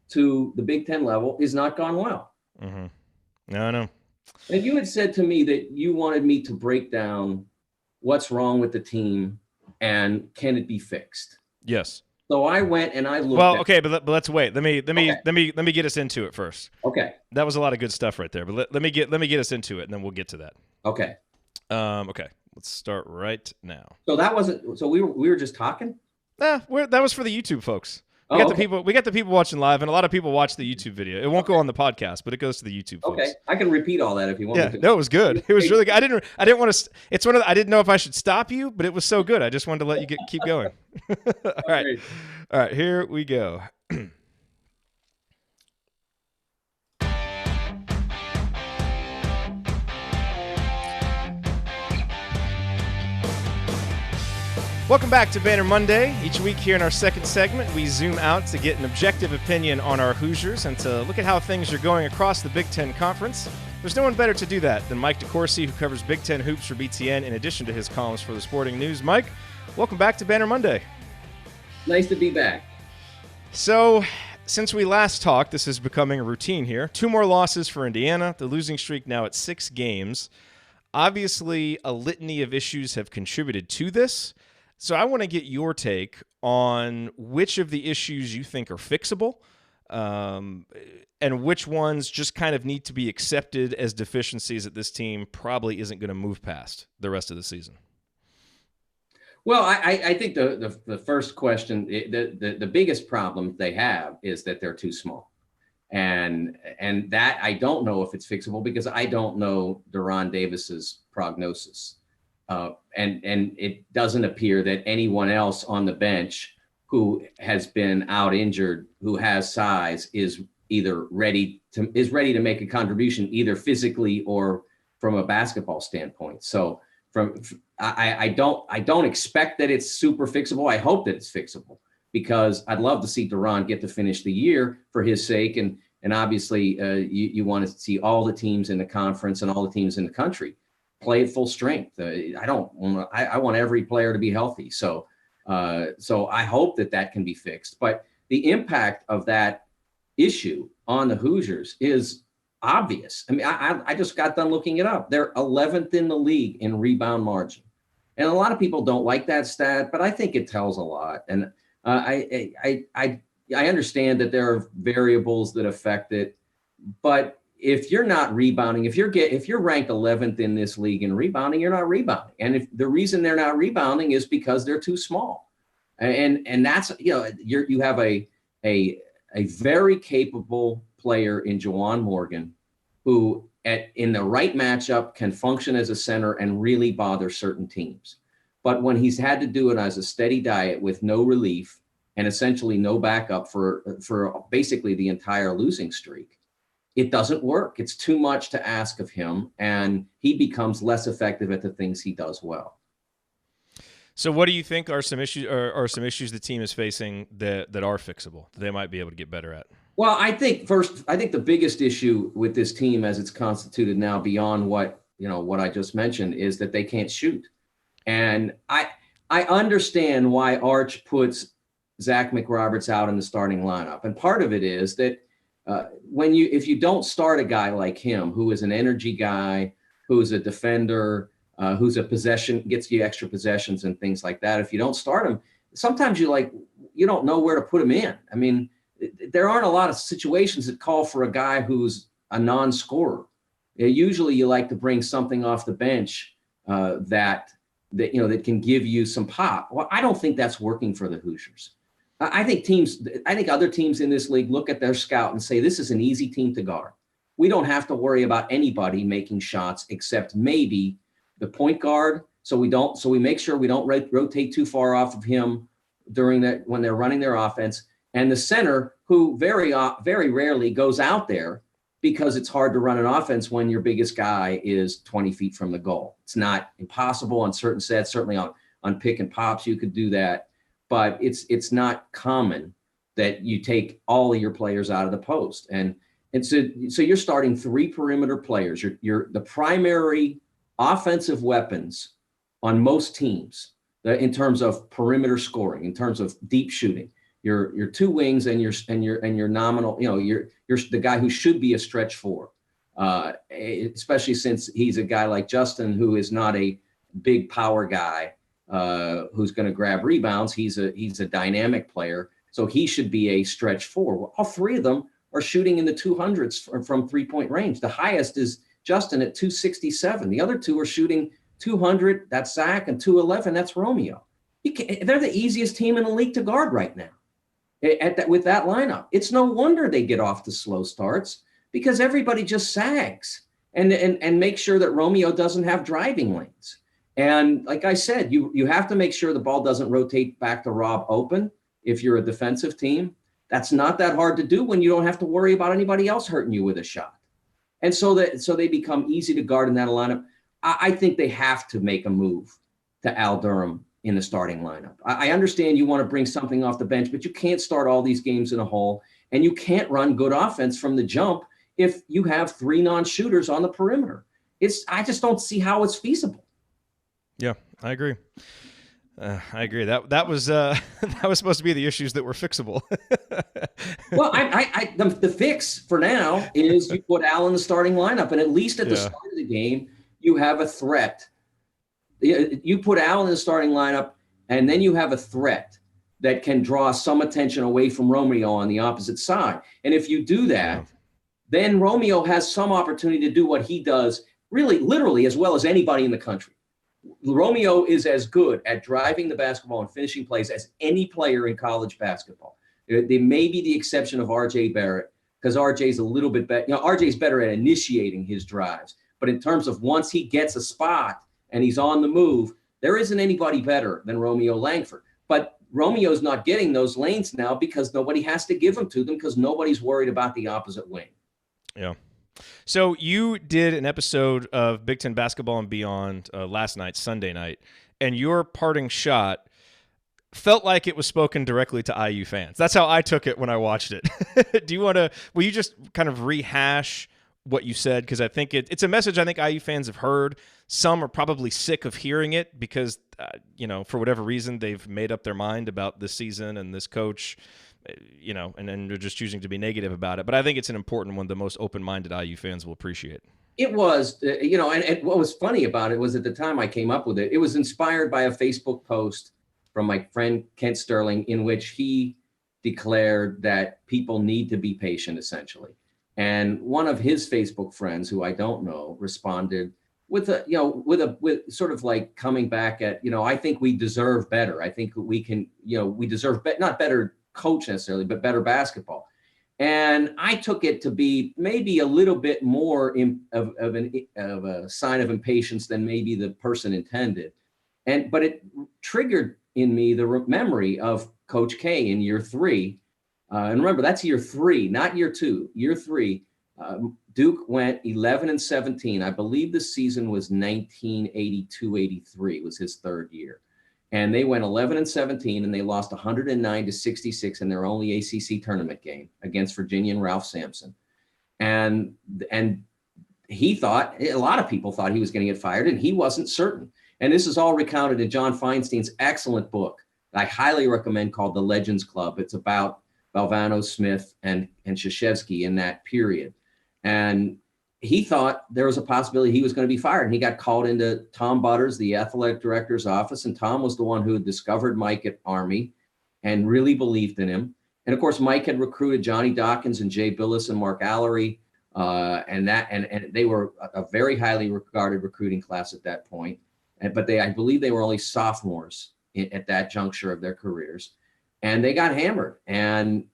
to the Big Ten level is not gone well.
Mm-hmm. No.
And you had said to me that you wanted me to break down what's wrong with the team and can it be fixed?
Yes.
So I went and I looked.
Well, okay, but let's wait. Let me get us into it first.
Okay.
That was a lot of good stuff right there. But let me get us into it, and then we'll get to that.
Okay.
Okay. Let's start right now.
So that wasn't. So we were just talking.
That was for the YouTube folks. We got the people watching live, and a lot of people watch the YouTube video. It won't go on the podcast, but it goes to the YouTube folks.
Okay, I can repeat all that if you want.
Yeah, no, it was good. It was really good. I didn't want to. It's one of I didn't know if I should stop you, but it was so good. I just wanted to let you keep going. All right, here we go. Welcome back to Banner Monday. Each week here in our second segment, we zoom out to get an objective opinion on our Hoosiers and to look at how things are going across the Big Ten Conference. There's no one better to do that than Mike DeCourcy, who covers Big Ten hoops for BTN in addition to his columns for the Sporting News. Mike, welcome back to Banner Monday.
Nice to be back.
So, since we last talked, this is becoming a routine here. 2 more losses for Indiana, the losing streak now at 6 games. Obviously, a litany of issues have contributed to this. So I want to get your take on which of the issues you think are fixable, and which ones just kind of need to be accepted as deficiencies that this team probably isn't going to move past the rest of the season.
Well, I think the first question, the biggest problem they have is that they're too small. And that I don't know if it's fixable because I don't know Deron Davis's prognosis. And it doesn't appear that anyone else on the bench who has been out injured, who has size, is ready to make a contribution, either physically or from a basketball standpoint. So I don't expect that it's super fixable. I hope that it's fixable because I'd love to see Deron get to finish the year for his sake. And obviously you want to see all the teams in the conference and all the teams in the country play at full strength. I want every player to be healthy. So I hope that can be fixed. But the impact of that issue on the Hoosiers is obvious. I mean, I just got done looking it up. They're 11th in the league in rebound margin. And a lot of people don't like that stat, but I think it tells a lot. And I understand that there are variables that affect it, but if you're not rebounding, if you're ranked 11th in this league in rebounding, you're not rebounding. And if the reason they're not rebounding is because they're too small. And that's, you have a very capable player in Juwan Morgan who in the right matchup can function as a center and really bother certain teams. But when he's had to do it as a steady diet with no relief and essentially no backup for basically the entire losing streak, it doesn't work. It's too much to ask of him, and he becomes less effective at the things he does well.
So what do you think are some issues the team is facing that are fixable, that they might be able to get better at?
Well, I think the biggest issue with this team as it's constituted now, beyond what I just mentioned, is that they can't shoot. And I understand why Arch puts Zach McRoberts out in the starting lineup. And part of it is that if you don't start a guy like him, who is an energy guy, who's a defender, who's a possession, gets you extra possessions and things like that, if you don't start him, sometimes you don't know where to put him in. I mean, there aren't a lot of situations that call for a guy who's a non-scorer. Usually you like to bring something off the bench that can give you some pop. Well, I don't think that's working for the Hoosiers. I think other teams in this league look at their scout and say, this is an easy team to guard. We don't have to worry about anybody making shots except maybe the point guard. So we make sure we don't rotate too far off of him when they're running their offense. And the center, who very rarely goes out there because it's hard to run an offense when your biggest guy is 20 feet from the goal. It's not impossible on certain sets, certainly on pick and pops, you could do that. But it's not common that you take all of your players out of the post. And so you're starting 3 perimeter players. You're the primary offensive weapons on most teams in terms of perimeter scoring, in terms of deep shooting. Your 2 wings and your nominal, you're the guy who should be a stretch 4, especially since he's a guy like Justin, who is not a big power guy. Who's going to grab rebounds. He's a dynamic player, so he should be a stretch 4. Well, all 3 of them are shooting in the 200s from 3-point range. The highest is Justin at 267. The other 2 are shooting 200. That's Zach, and 211. That's Romeo. They're the easiest team in the league to guard right now. With that lineup, it's no wonder they get off to slow starts because everybody just sags and make sure that Romeo doesn't have driving lanes. And like I said, you have to make sure the ball doesn't rotate back to Rob open if you're a defensive team. That's not that hard to do when you don't have to worry about anybody else hurting you with a shot. And so they become easy to guard in that lineup. I think they have to make a move to Al Durham in the starting lineup. I understand you want to bring something off the bench, but you can't start all these games in a hole, and you can't run good offense from the jump if you have 3 non-shooters on the perimeter. I just don't see how it's feasible.
Yeah, I agree. I agree. That was that was supposed to be the issues that were fixable.
Well, the fix for now is you put Al in the starting lineup, and at least at the start of the game, you have a threat. You put Al in the starting lineup, and then you have a threat that can draw some attention away from Romeo on the opposite side. And if you do that, then Romeo has some opportunity to do what he does, really, literally, as well as anybody in the country. Romeo is as good at driving the basketball and finishing plays as any player in college basketball. There may be the exception of R.J. Barrett, because R.J.'s a little bit better. R.J.'s better at initiating his drives. But in terms of once he gets a spot and he's on the move, there isn't anybody better than Romeo Langford. But Romeo's not getting those lanes now because nobody has to give them to them because nobody's worried about the opposite wing.
Yeah. So you did an episode of Big Ten Basketball and Beyond last night, Sunday night, and your parting shot felt like it was spoken directly to IU fans. That's how I took it when I watched it. Will you just kind of rehash what you said? Because I think it's a message I think IU fans have heard. Some are probably sick of hearing it because, for whatever reason, they've made up their mind about this season and this coach. And they're just choosing to be negative about it. But I think it's an important one the most open-minded IU fans will appreciate.
It was, and what was funny about it was at the time I came up with it, it was inspired by a Facebook post from my friend Kent Sterling in which he declared that people need to be patient, essentially. And one of his Facebook friends, who I don't know, responded with sort of like coming back at, I think we deserve better. I think we can, we deserve not better coach necessarily, but better basketball. And I took it to be maybe a little bit more of a sign of impatience than maybe the person intended. But it triggered in me the memory of Coach K in year 3. And remember, that's year 3, not year 2. Year 3, Duke went 11-17. I believe the season was 1982-83 was his 3rd year. And they went 11-17, and they lost 109-66 in their only ACC tournament game against Virginia and Ralph Sampson. And he thought, a lot of people thought he was going to get fired, and he wasn't certain. And this is all recounted in John Feinstein's excellent book that I highly recommend called The Legends Club. It's about Valvano, Smith, and Krzyzewski in that period. And he thought there was a possibility he was going to be fired. And he got called into Tom Butters, the athletic director's office. And Tom was the one who had discovered Mike at Army and really believed in him. And of course, Mike had recruited Johnny Dawkins and Jay Billis and Mark Allery. And they were a very highly regarded recruiting class at that point. But I believe they were only sophomores at that juncture of their careers. And they got hammered. And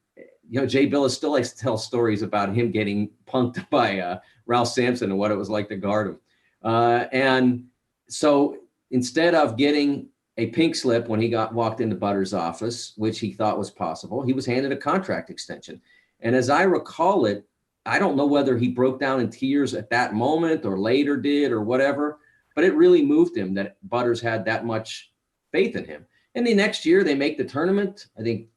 Jay Billis still likes to tell stories about him getting punked by Ralph Sampson and what it was like to guard him. And so instead of getting a pink slip when he walked into Butters' office, which he thought was possible, he was handed a contract extension. And as I recall it, I don't know whether he broke down in tears at that moment or later did or whatever, but it really moved him that Butters had that much faith in him. And the next year they make the tournament. I think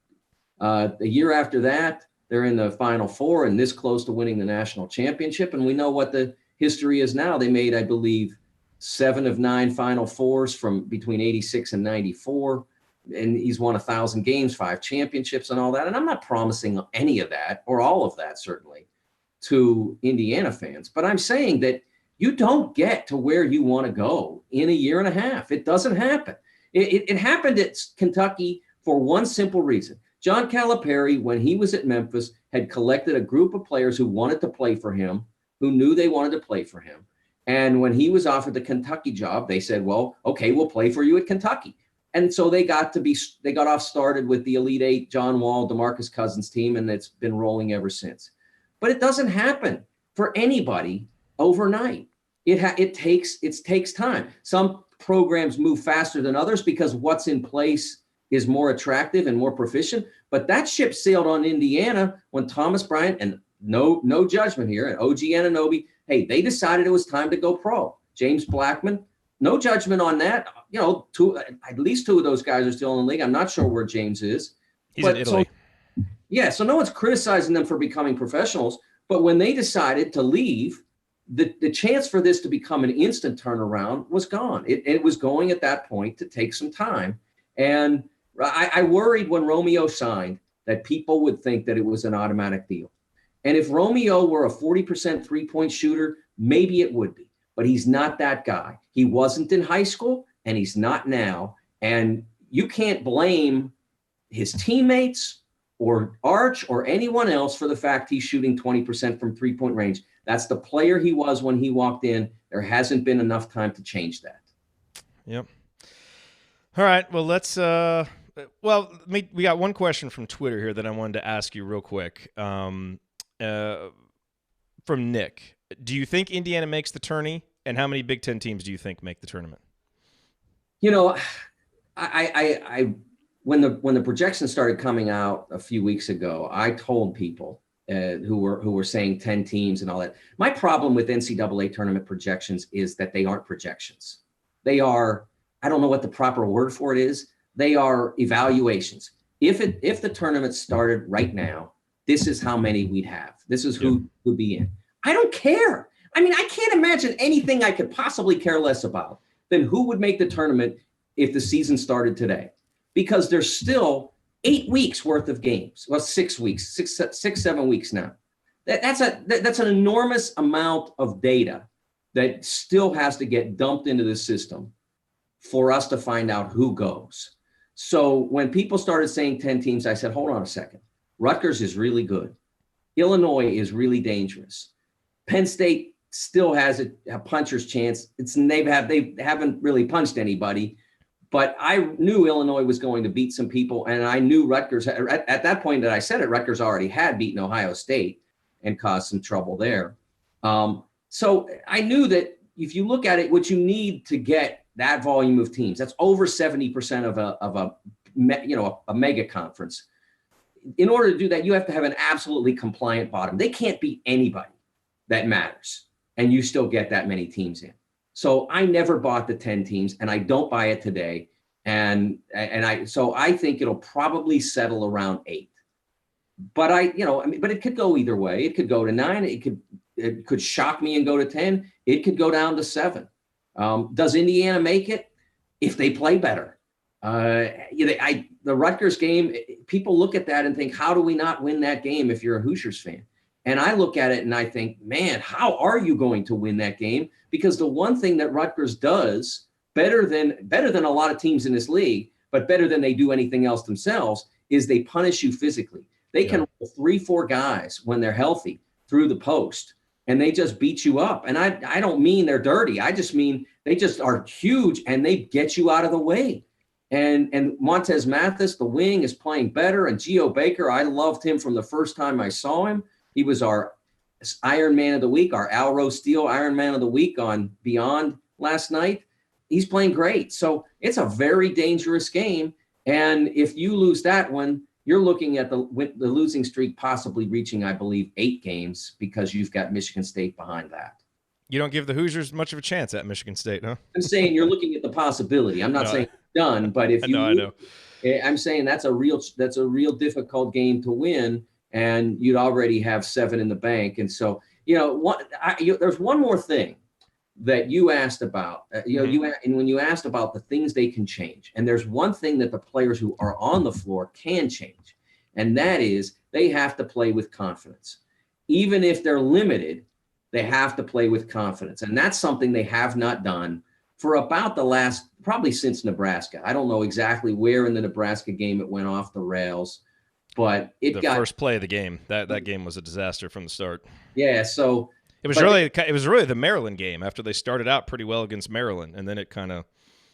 the year after that, they're in the Final Four and this close to winning the national championship. And we know what the history is now. They made, I believe, 7 of 9 Final Fours from between 86 and 94. And he's won 1,000 games, 5 championships and all that. And I'm not promising any of that or all of that, certainly, to Indiana fans. But I'm saying that you don't get to where you want to go in a year and a half. It doesn't happen. It happened at Kentucky for one simple reason. John Calipari, when he was at Memphis, had collected a group of players who wanted to play for him, who knew they wanted to play for him. And when he was offered the Kentucky job, they said, well, okay, we'll play for you at Kentucky. And so they got off started with the Elite Eight, John Wall, DeMarcus Cousins team, and it's been rolling ever since. But it doesn't happen for anybody overnight. It takes time. Some programs move faster than others because what's in place is more attractive and more proficient. But that ship sailed on Indiana when Thomas Bryant, and no judgment here, and OG Anunoby, hey, they decided it was time to go pro. James Blackman, no judgment on that. At least 2 of those guys are still in the league. I'm not sure where James is.
He's in Italy.
So no one's criticizing them for becoming professionals. But when they decided to leave, the chance for this to become an instant turnaround was gone. It was going at that point to take some time. And I worried when Romeo signed that people would think that it was an automatic deal. And if Romeo were a 40% three-point shooter, maybe it would be. But he's not that guy. He wasn't in high school, and he's not now. And you can't blame his teammates or Arch or anyone else for the fact he's shooting 20% from three-point range. That's the player he was when he walked in. There hasn't been enough time to change that.
Yep. All right. Well, let's we got one question from Twitter here that I wanted to ask you real quick. From Nick. Do you think Indiana makes the tourney, and how many Big Ten teams do you think make the tournament?
You know, I when the projections started coming out a few weeks ago, I told people who were saying 10 teams and all that. My problem with NCAA tournament projections is that they aren't projections. They are, I don't know what the proper word for it is. They are evaluations. If the tournament started right now, this is how many we'd have. This is who would be in. I don't care. I mean, I can't imagine anything I could possibly care less about than who would make the tournament if the season started today, because there's still 8 weeks worth of games. Well, 6 weeks, 7 weeks now. That's an enormous amount of data that still has to get dumped into the system for us to find out who goes. So when people started saying 10 teams, I said, hold on a second. Rutgers is really good. Illinois is really dangerous. Penn State still has a puncher's chance. They haven't really punched anybody, but I knew Illinois was going to beat some people, and I knew Rutgers at that point that I said it. Rutgers already had beaten Ohio State and caused some trouble there. So I knew that if you look at it, what you need to get that volume of teams, that's over 70% of a mega conference. In order to do that, you have to have an absolutely compliant bottom. They can't beat anybody that matters, and you still get that many teams in. So I never bought the 10 teams, and I don't buy it today. So I think it'll probably settle around 8. But but it could go either way. It could go to 9. It could shock me and go to 10. It could go down to 7. Does Indiana make it? If they play better. The Rutgers game, people look at that and think, how do we not win that game if you're a Hoosiers fan? And I look at it and I think, man, how are you going to win that game? Because the one thing that Rutgers does better than a lot of teams in this league, but better than they do anything else themselves, is they punish you physically. They can roll 3-4 guys when they're healthy through the post, and they just beat you up. And I don't mean they're dirty. I just mean they just are huge, and they get you out of the way. And Montez Mathis, the wing, is playing better. And Geo Baker, I loved him from the first time I saw him. He was our Iron Man of the Week, our Alro Steel Iron Man of the Week on Beyond last night. He's playing great. So it's a very dangerous game. And if you lose that one, you're looking at the losing streak possibly reaching, I believe, 8 games, because you've got Michigan State behind that.
You don't give the Hoosiers much of a chance at Michigan State, huh?
I'm saying you're looking at the possibility. I'm not saying it's done, but if you,
I know.
I'm saying that's a real difficult game to win, and you'd already have 7 in the bank. And so, there's one more thing that you asked about. And when you asked about the things they can change, and there's one thing that the players who are on the floor can change, and that is they have to play with confidence. Even if they're limited, they have to play with confidence. And that's something they have not done for about probably since Nebraska. I don't know exactly where in the Nebraska game it went off the rails, but the
first play of the game. That game was a disaster from the start.
Yeah. So
it was really the Maryland game after they started out pretty well against Maryland, and then it kind of.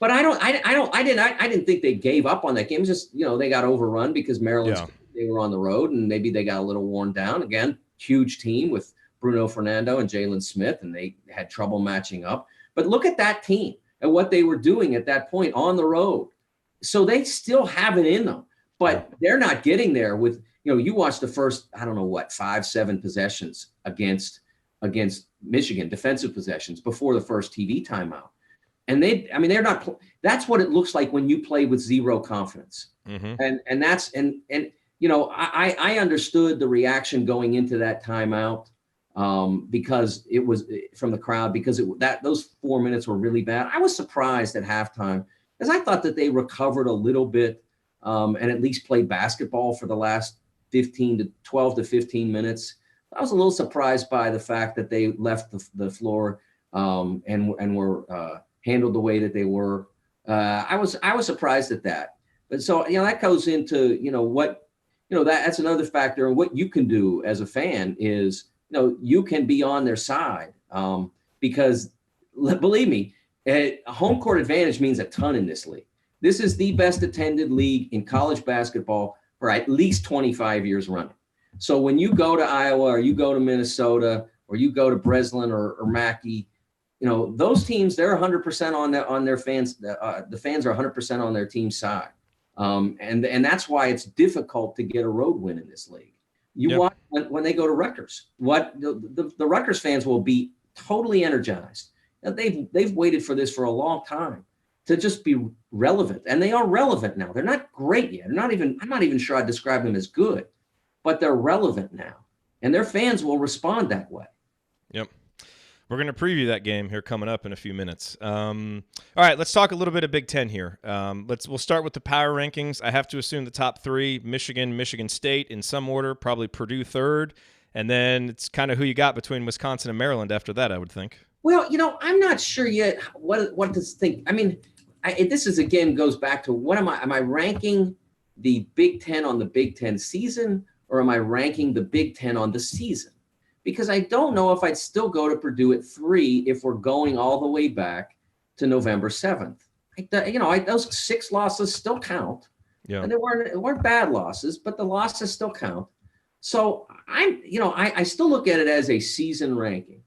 But I didn't think they gave up on that game. It was just, they got overrun because Maryland, they were on the road, and maybe they got a little worn down. Again, huge team with Bruno Fernando and Jalen Smith, and they had trouble matching up. But look at that team and what they were doing at that point on the road. So they still have it in them, but they're not getting there with, you watch the first, 5-7 possessions against Michigan, defensive possessions before the first TV timeout. And they're not, that's what it looks like when you play with zero confidence. Mm-hmm. And I understood the reaction going into that timeout. because it was from the crowd, because those 4 minutes were really bad. I was surprised at halftime, because I thought that they recovered a little bit and at least played basketball for the last 12 to 15 minutes. I was a little surprised by the fact that they left the floor and were handled the way that they were. I was surprised at that. But so, that goes into, that's another factor. And what you can do as a fan is, you can be on their side because, believe me, home court advantage means a ton in this league. This is the best attended league in college basketball for at least 25 years running. So when you go to Iowa or you go to Minnesota or you go to Breslin or Mackey, those teams, they're 100% on their fans. The fans are 100% on their team's side. And that's why it's difficult to get a road win in this league. You watch when they go to Rutgers, what the Rutgers fans will be totally energized. Now, they've waited for this for a long time to just be relevant, and they are relevant now. They're not great yet. I'm not even sure I'd describe them as good, but they're relevant now, and their fans will respond that way.
Yep. We're going to preview that game here coming up in a few minutes. All right, let's talk a little bit of Big Ten here. We'll start with the power rankings. I have to assume the top three: Michigan, Michigan State in some order, probably Purdue third, and then it's kind of who you got between Wisconsin and Maryland after that, I would think.
Well, I'm not sure yet what to think. I mean, this is again goes back to what am I ranking the Big Ten on the Big Ten season, or am I ranking the Big Ten on the season? Because I don't know if I'd still go to Purdue at 3 if we're going all the way back to November 7th. Those 6 losses still count. Yeah. And they weren't bad losses, but the losses still count. So I still look at it as a season ranking.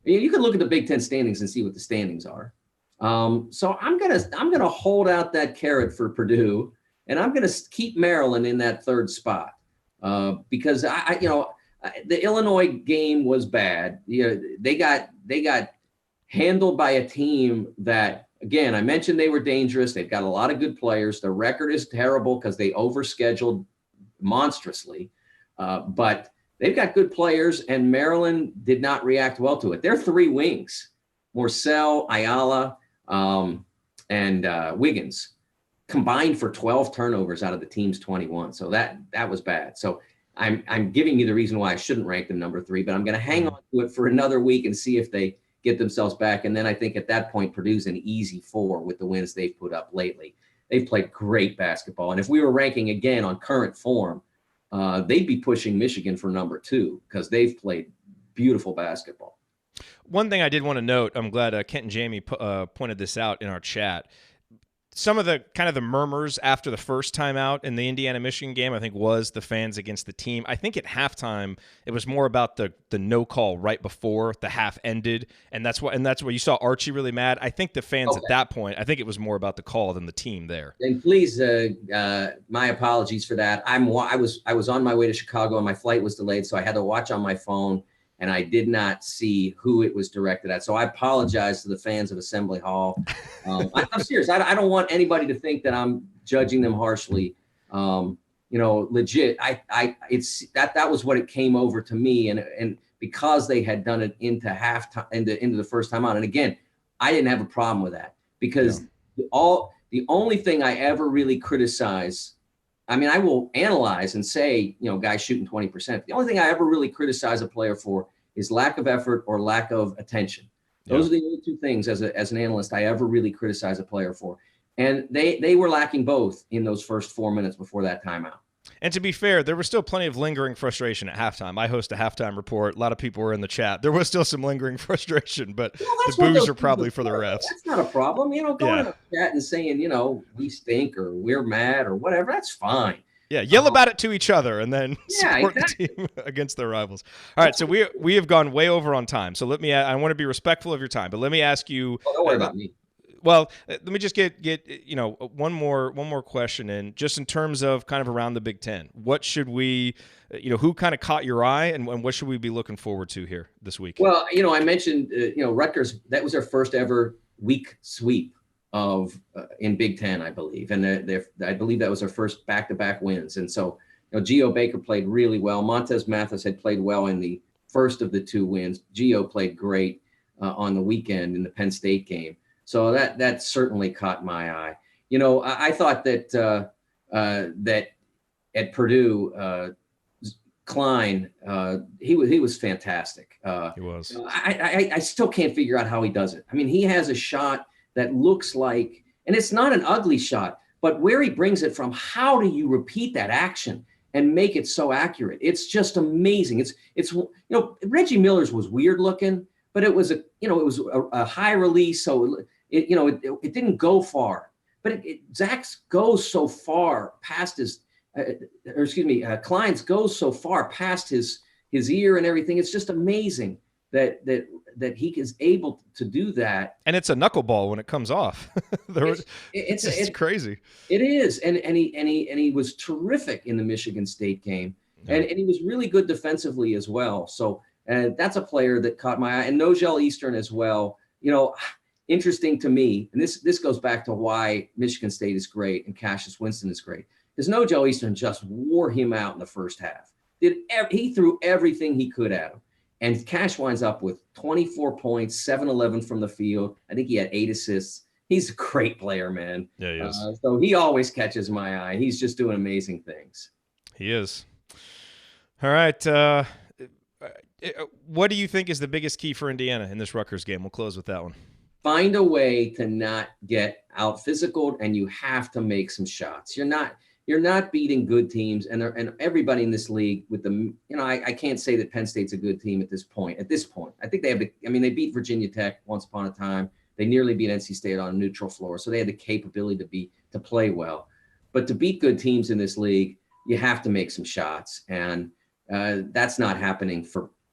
You can look at the Big Ten standings and see what the standings are. So I'm gonna hold out that carrot for Purdue, and I'm gonna keep Maryland in that 3rd spot because the Illinois game was bad. They got handled by a team that, again, I mentioned they were dangerous. They've got a lot of good players. Their record is terrible because they overscheduled monstrously. But they've got good players, and Maryland did not react well to it. Their 3 wings, Morcell, Ayala, and Wiggins, combined for 12 turnovers out of the team's 21. So that was bad. So I'm giving you the reason why I shouldn't rank them number 3, but I'm going to hang on to it for another week and see if they get themselves back. And then I think at that point, Purdue's an easy 4 with the wins they've put up lately. They've played great basketball. And if we were ranking again on current form, they'd be pushing Michigan for number 2 because they've played beautiful basketball.
One thing I did want to note, I'm glad Kent and Jamie pointed this out in our chat. Some of the kind of the murmurs after the first time out in the Indiana-Michigan game, I think, was the fans against the team. I think at halftime it was more about the no call right before the half ended, and that's where you saw Archie really mad. I think the fans at that point, I think it was more about the call than the team there.
And please, my apologies for that. I was on my way to Chicago and my flight was delayed, so I had to watch on my phone, and I did not see who it was directed at. So I apologize to the fans of Assembly Hall. I'm serious. I don't want anybody to think that I'm judging them harshly. Legit. That was what it came over to me. And because they had done it into halftime, into the first time out. And again, I didn't have a problem with that because the only thing I ever really criticize, I mean, I will analyze and say, guys shooting 20%. The only thing I ever really criticize a player for is lack of effort or lack of attention. Those are the only 2 things as an analyst I ever really criticize a player for. And they were lacking both in those first 4 minutes before that timeout.
And to be fair, there was still plenty of lingering frustration at halftime. I host a halftime report. A lot of people were in the chat. There was still some lingering frustration, but the boos are probably for the refs.
That's not a problem. Going in the chat and saying, we stink or we're mad or whatever, that's fine.
Yeah, yell about it to each other and then support the team against their rivals. All right, so we have gone way over on time. So I want to be respectful of your time, but let me ask you.
Don't worry about me.
Well, let me just get one more question in, just in terms of kind of around the Big Ten. What should we, who kind of caught your eye, and what should we be looking forward to here this week?
Well, I mentioned Rutgers. That was their first ever week sweep of in Big Ten, I believe, and I believe that was their first back-to-back wins. And so, Geo Baker played really well. Montez Mathis had played well in the first of the 2 wins. Gio played great on the weekend in the Penn State game. So that certainly caught my eye. You know, I thought that that at Purdue, Klein, he was fantastic.
He was.
I still can't figure out how he does it. I mean, he has a shot that looks like, and it's not an ugly shot, but where he brings it from, how do you repeat that action and make it so accurate? It's just amazing. It's you know, Reggie Miller's was weird looking, but it was a high release, so it didn't go far. But Zach's goes so far past his. Klein's goes so far past his ear and everything. It's just amazing that he is able to do that.
And it's a knuckleball when it comes off. It's crazy.
It is, and he was terrific in the Michigan State game, and he was really good defensively as well. So that's a player that caught my eye, and Nogel Eastern as well. You know, interesting to me, and this goes back to why Michigan State is great and Cassius Winston is great. Because Nogel Eastern just wore him out in the first half. He threw everything he could at him. And Cash winds up with 24 points, 7-11 from the field. I think he had 8 assists. He's a great player, man.
Yeah, he is.
So he always catches my eye. He's just doing amazing things.
He is. All right. What do you think is the biggest key for Indiana in this Rutgers game? We'll close with that one.
Find a way to not get out physical, and you have to make some shots. You're not beating good teams, and everybody in this league with the, I can't say that Penn State's a good team at this point. I think they have they beat Virginia Tech once upon a time. They nearly beat NC State on a neutral floor, so they had the capability to play well. But to beat good teams in this league, you have to make some shots, and that's not happening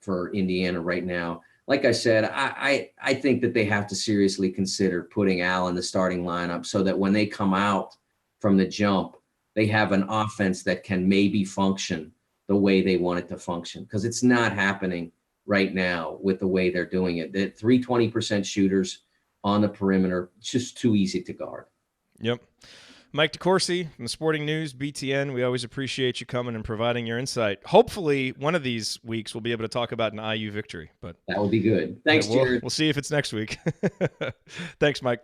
for Indiana right now. Like I said, I think that they have to seriously consider putting Al in the starting lineup so that when they come out from the jump, they have an offense that can maybe function the way they want it to function, because it's not happening right now with the way they're doing it. The 320% shooters on the perimeter, just too easy to guard.
Yep. Mike DeCourcy from the Sporting News, BTN, we always appreciate you coming and providing your insight. Hopefully, one of these weeks we'll be able to talk about an IU victory. But
that would be good. Thanks, Jerod.
We'll see if it's next week. Thanks, Mike.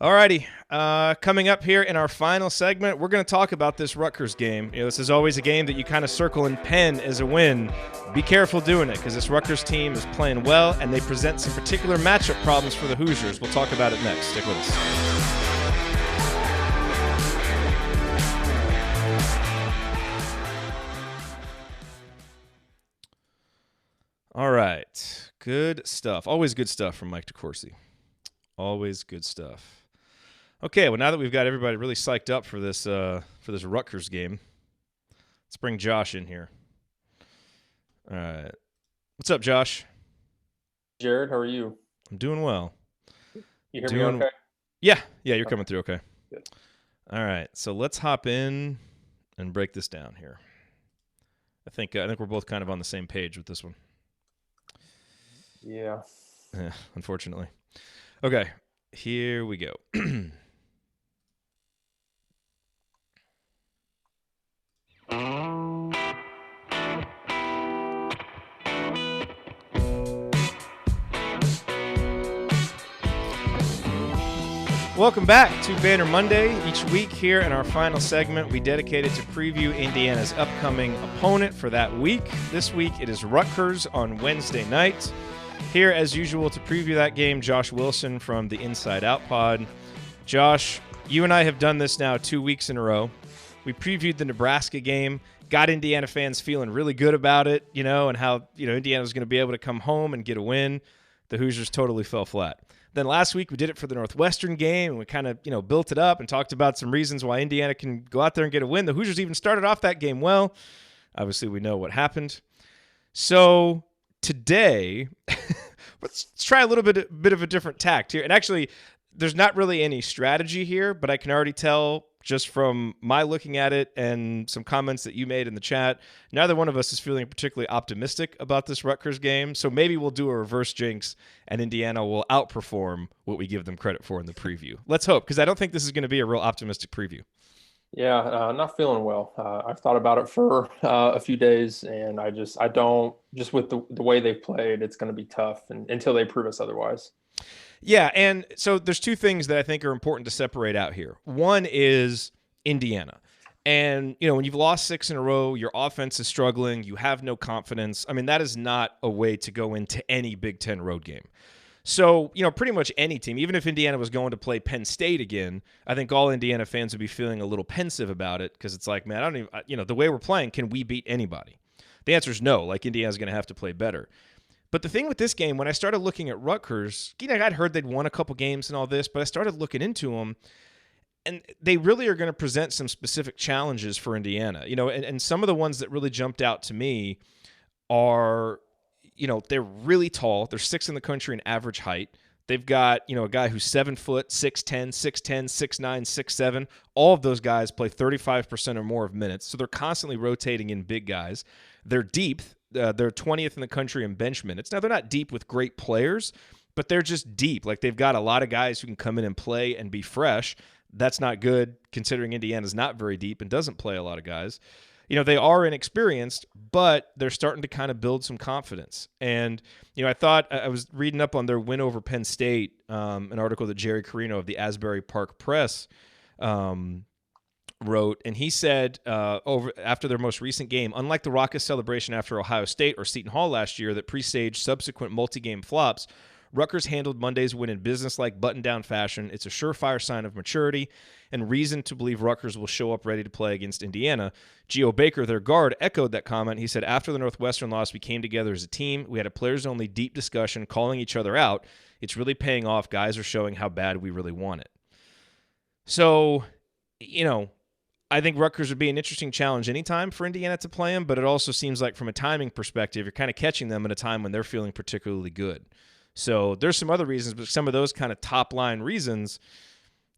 All righty. Coming up here in our final segment, we're going to talk about this Rutgers game. This is always a game that you kind of circle and pen as a win. Be careful doing it, because this Rutgers team is playing well, and they present some particular matchup problems for the Hoosiers. We'll talk about it next. Stick with us. All right. Good stuff. Always good stuff from Mike DeCourcy. Always good stuff. Okay, well, now that we've got everybody really psyched up for this Rutgers game, let's bring Josh in here. All right. What's up, Josh?
Jerod, how are you?
I'm doing well.
You hear me okay?
Yeah, you're coming through okay.
Good.
All right, so let's hop in and break this down here. I think we're both kind of on the same page with this one.
Yeah.
Unfortunately. Okay, here we go. Welcome back to Banner Monday. Each week here in our final segment, we dedicate it to preview Indiana's upcoming opponent for that week. This week, it is Rutgers on Wednesday night. Here, as usual, to preview that game, Josh Wilson from the Inside Out Pod. Josh, you and I have done this now 2 weeks in a row. We previewed the Nebraska game, got Indiana fans feeling really good about it, and how, Indiana was going to be able to come home and get a win. The Hoosiers totally fell flat. Then last week we did it for the Northwestern game, and we kind of, built it up and talked about some reasons why Indiana can go out there and get a win. The Hoosiers even started off that game well. Obviously, we know what happened. So today, let's try a little bit of a different tact here. And actually, there's not really any strategy here, but I can already tell just from my looking at it and some comments that you made in the chat, neither one of us is feeling particularly optimistic about this Rutgers game. So maybe we'll do a reverse jinx and Indiana will outperform what we give them credit for in the preview. Let's hope, because I don't think this is going to be a real optimistic preview.
Yeah, not feeling well. I've thought about it for a few days, and I don't, just with the way they've played, it's going to be tough until they prove us otherwise.
Yeah, and so there's two things that I think are important to separate out here. One is Indiana. And, when you've lost 6 in a row, your offense is struggling, you have no confidence. I mean, that is not a way to go into any Big Ten road game. So, pretty much any team, even if Indiana was going to play Penn State again, I think all Indiana fans would be feeling a little pensive about it because it's like, man, I don't even, the way we're playing, can we beat anybody? The answer is no. Like, Indiana's going to have to play better. But the thing with this game, when I started looking at Rutgers, I'd heard they'd won a couple games and all this, but I started looking into them, and they really are going to present some specific challenges for Indiana. And some of the ones that really jumped out to me are, they're really tall. They're 6th in the country in average height. They've got, a guy who's 7 foot, 6'10", 6'10", 6'9", 6'7". All of those guys play 35% or more of minutes, so they're constantly rotating in big guys. They're deep. They're 20th in the country in bench minutes. Now, they're not deep with great players, but they're just deep. Like, they've got a lot of guys who can come in and play and be fresh. That's not good, considering Indiana's not very deep and doesn't play a lot of guys. They are inexperienced, but they're starting to kind of build some confidence. And, I thought I was reading up on their win over Penn State, an article that Jerry Carino of the Asbury Park Press wrote, and he said after their most recent game, unlike the raucous celebration after Ohio State or Seton Hall last year that presaged subsequent multi-game flops, Rutgers handled Monday's win in business-like button-down fashion. It's a surefire sign of maturity and reason to believe Rutgers will show up ready to play against Indiana. Geo Baker, their guard, echoed that comment. He said, after the Northwestern loss, we came together as a team. We had a players-only deep discussion, calling each other out. It's really paying off. Guys are showing how bad we really want it. So, I think Rutgers would be an interesting challenge anytime for Indiana to play them, but it also seems like from a timing perspective, you're kind of catching them at a time when they're feeling particularly good. So there's some other reasons, but some of those kind of top-line reasons,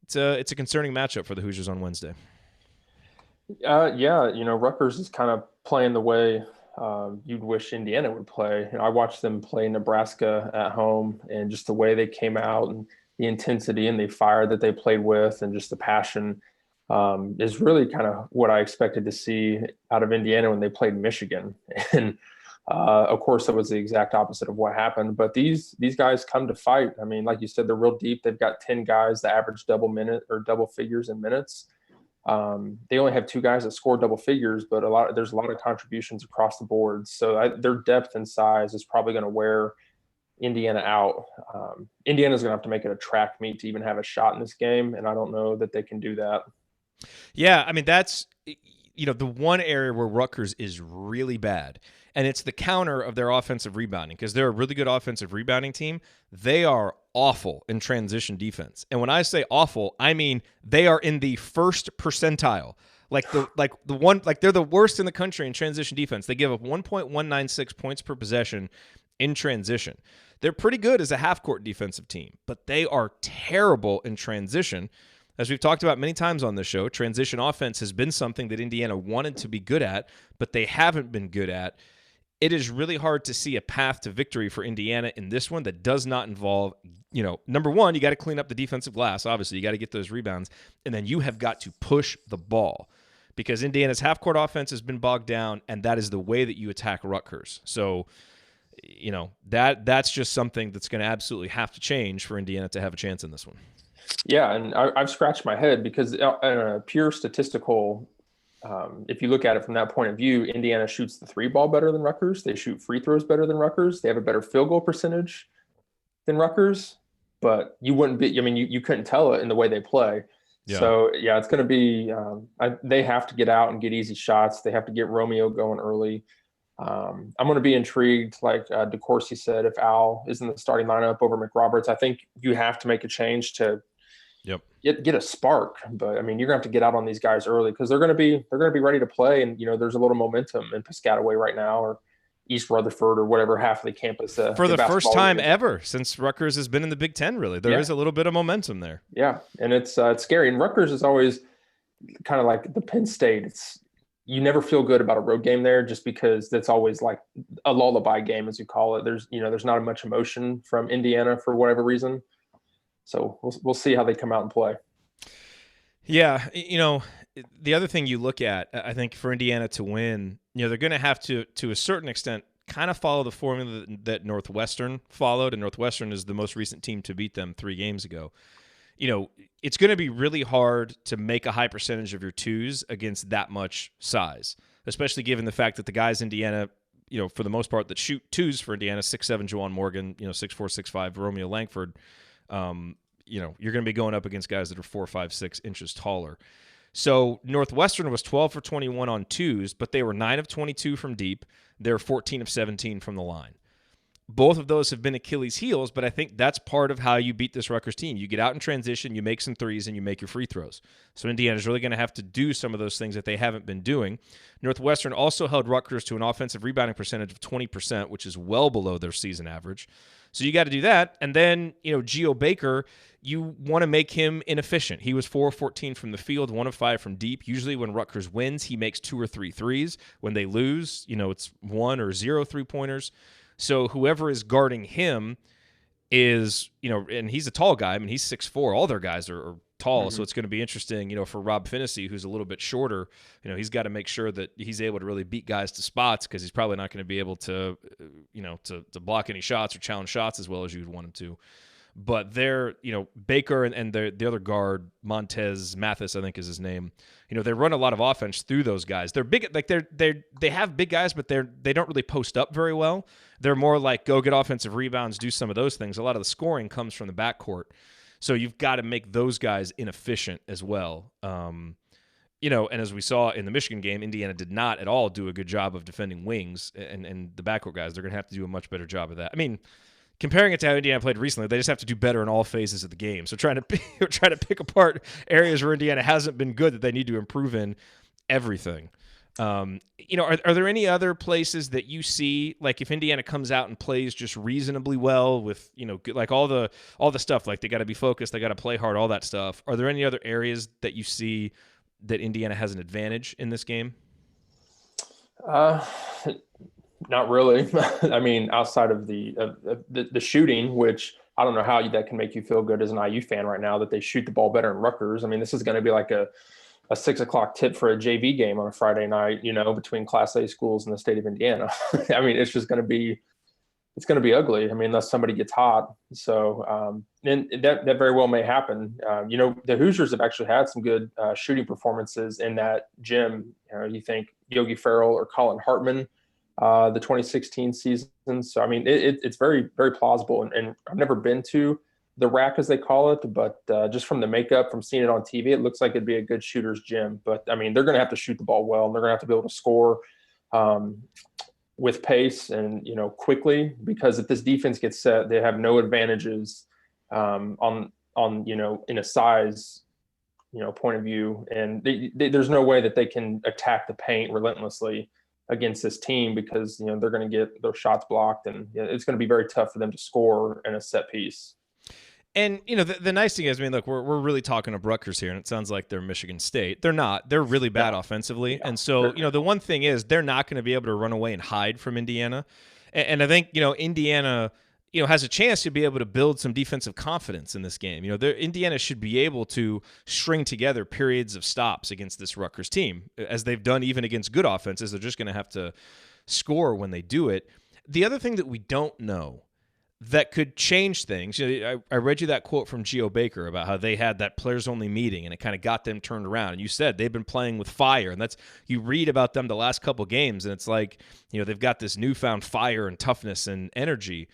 it's a concerning matchup for the Hoosiers on Wednesday.
Yeah, Rutgers is kind of playing the way you'd wish Indiana would play. I watched them play Nebraska at home, and just the way they came out and the intensity and the fire that they played with and just the passion is really kind of what I expected to see out of Indiana when they played Michigan. And of course, that was the exact opposite of what happened. But these guys come to fight. I mean, like you said, they're real deep. They've got 10 guys that average double figures in minutes. They only have 2 guys that score double figures, but there's a lot of contributions across the board. So their depth and size is probably going to wear Indiana out. Indiana's going to have to make it a track meet to even have a shot in this game, and I don't know that they can do that.
Yeah, I mean, that's the one area where Rutgers is really bad, and it's the counter of their offensive rebounding, because they're a really good offensive rebounding team. They are awful in transition defense. And when I say awful, I mean they are in the first percentile. They're the worst in the country in transition defense. They give up 1.196 points per possession in transition. They're pretty good as a half-court defensive team, but they are terrible in transition. As we've talked about many times on this show, transition offense has been something that Indiana wanted to be good at, but they haven't been good at. It is really hard to see a path to victory for Indiana in this one that does not involve, number one, you got to clean up the defensive glass. Obviously, you got to get those rebounds, and then you have got to push the ball, because Indiana's half-court offense has been bogged down, and that is the way that you attack Rutgers. So, that's just something that's going to absolutely have to change for Indiana to have a chance in this one.
Yeah, and I've scratched my head because in a pure statistical, if you look at it from that point of view, Indiana shoots the 3 ball better than Rutgers. They shoot free throws better than Rutgers. They have a better field goal percentage than Rutgers, but you wouldn't be. I mean, you couldn't tell it in the way they play. Yeah. So yeah, it's going to be. They have to get out and get easy shots. They have to get Romeo going early. I'm going to be intrigued, like DeCourcy said, if Al is in the starting lineup over McRoberts. I think you have to make a change to get a spark. But I mean, you're going to have to get out on these guys early because they're going to be ready to play. And there's a little momentum in Piscataway right now, or East Rutherford, or whatever half of the campus.
For the first time ever since Rutgers has been in the Big Ten, really, there is a little bit of momentum there.
Yeah, and it's scary. And Rutgers is always kind of like the Penn State. You never feel good about a road game there, just because that's always like a lullaby game, as you call it. There's not much emotion from Indiana for whatever reason. So we'll see how they come out and play.
Yeah, the other thing you look at, I think, for Indiana to win, they're going to have to a certain extent, kind of follow the formula that Northwestern followed, and Northwestern is the most recent team to beat them 3 games ago. It's going to be really hard to make a high percentage of your twos against that much size, especially given the fact that the guys Indiana, for the most part, that shoot twos for Indiana, 6'7" Juwan Morgan, 6'4", 6'5", Romeo Langford, you're going to be going up against guys that are 4, 5, 6 inches taller. So Northwestern was 12 for 21 on twos, but they were 9 of 22 from deep. They're 14 of 17 from the line. Both of those have been Achilles' heels, but I think that's part of how you beat this Rutgers team. You get out in transition, you make some threes, and you make your free throws. So Indiana's really going to have to do some of those things that they haven't been doing. Northwestern also held Rutgers to an offensive rebounding percentage of 20%, which is well below their season average. So you got to do that. And then, Geo Baker, you want to make him inefficient. He was 4 of 14 from the field, 1 of 5 from deep. Usually when Rutgers wins, he makes 2 or 3 threes. When they lose, it's 1 or 0 3-pointers. So whoever is guarding him is, and he's a tall guy. I mean, he's 6'4". All their guys are tall, so it's going to be interesting, for Rob Finney, who's a little bit shorter. He's got to make sure that he's able to really beat guys to spots, because he's probably not going to be able to, to block any shots or challenge shots as well as you'd want him to. But they're, Baker and the other guard, Montez Mathis, I think is his name. They run a lot of offense through those guys. They're big, like they have big guys, but they don't really post up very well. They're more like go get offensive rebounds, do some of those things. A lot of the scoring comes from the backcourt. So you've got to make those guys inefficient as well. And as we saw in the Michigan game, Indiana did not at all do a good job of defending wings and the backcourt guys. They're going to have to do a much better job of that. I mean, comparing it to how Indiana played recently, they just have to do better in all phases of the game. So trying to pick apart areas where Indiana hasn't been good that they need to improve in, everything. Are there any other places that you see, like if Indiana comes out and plays just reasonably well with, like all the stuff, like they got to be focused, they got to play hard, all that stuff. Are there any other areas that you see that Indiana has an advantage in this game?
Not really. I mean, outside of the shooting, which I don't know how that can make you feel good as an IU fan right now that they shoot the ball better in Rutgers. I mean, this is going to be like a 6 o'clock tip for a JV game on a Friday night, between Class A schools in the state of Indiana. I mean, it's going to be ugly. I mean, unless somebody gets hot. So, and that very well may happen. The Hoosiers have actually had some good shooting performances in that gym. You think Yogi Ferrell or Colin Hartman, the 2016 season. So, I mean, it's very, very plausible. And I've never been to the rack, as they call it, but just from the makeup, from seeing it on TV, it looks like it'd be a good shooter's gym. But, I mean, they're going to have to shoot the ball well, and they're going to have to be able to score with pace and, quickly, because if this defense gets set, they have no advantages on in a size, point of view. And there's no way that they can attack the paint relentlessly against this team, because they're going to get their shots blocked, and it's going to be very tough for them to score in a set piece.
And the nice thing is, I mean, look, we're really talking to Rutgers here, and it sounds like they're Michigan State. They're not. They're really bad offensively, and so the one thing is they're not going to be able to run away and hide from Indiana. And I think Indiana has a chance to be able to build some defensive confidence in this game. Indiana should be able to string together periods of stops against this Rutgers team, as they've done even against good offenses. They're just going to have to score when they do it. The other thing that we don't know that could change things, I read you that quote from Geo Baker about how they had that players-only meeting and it kind of got them turned around. And you said they've been playing with fire, and you read about them the last couple games, and it's like they've got this newfound fire and toughness and energy.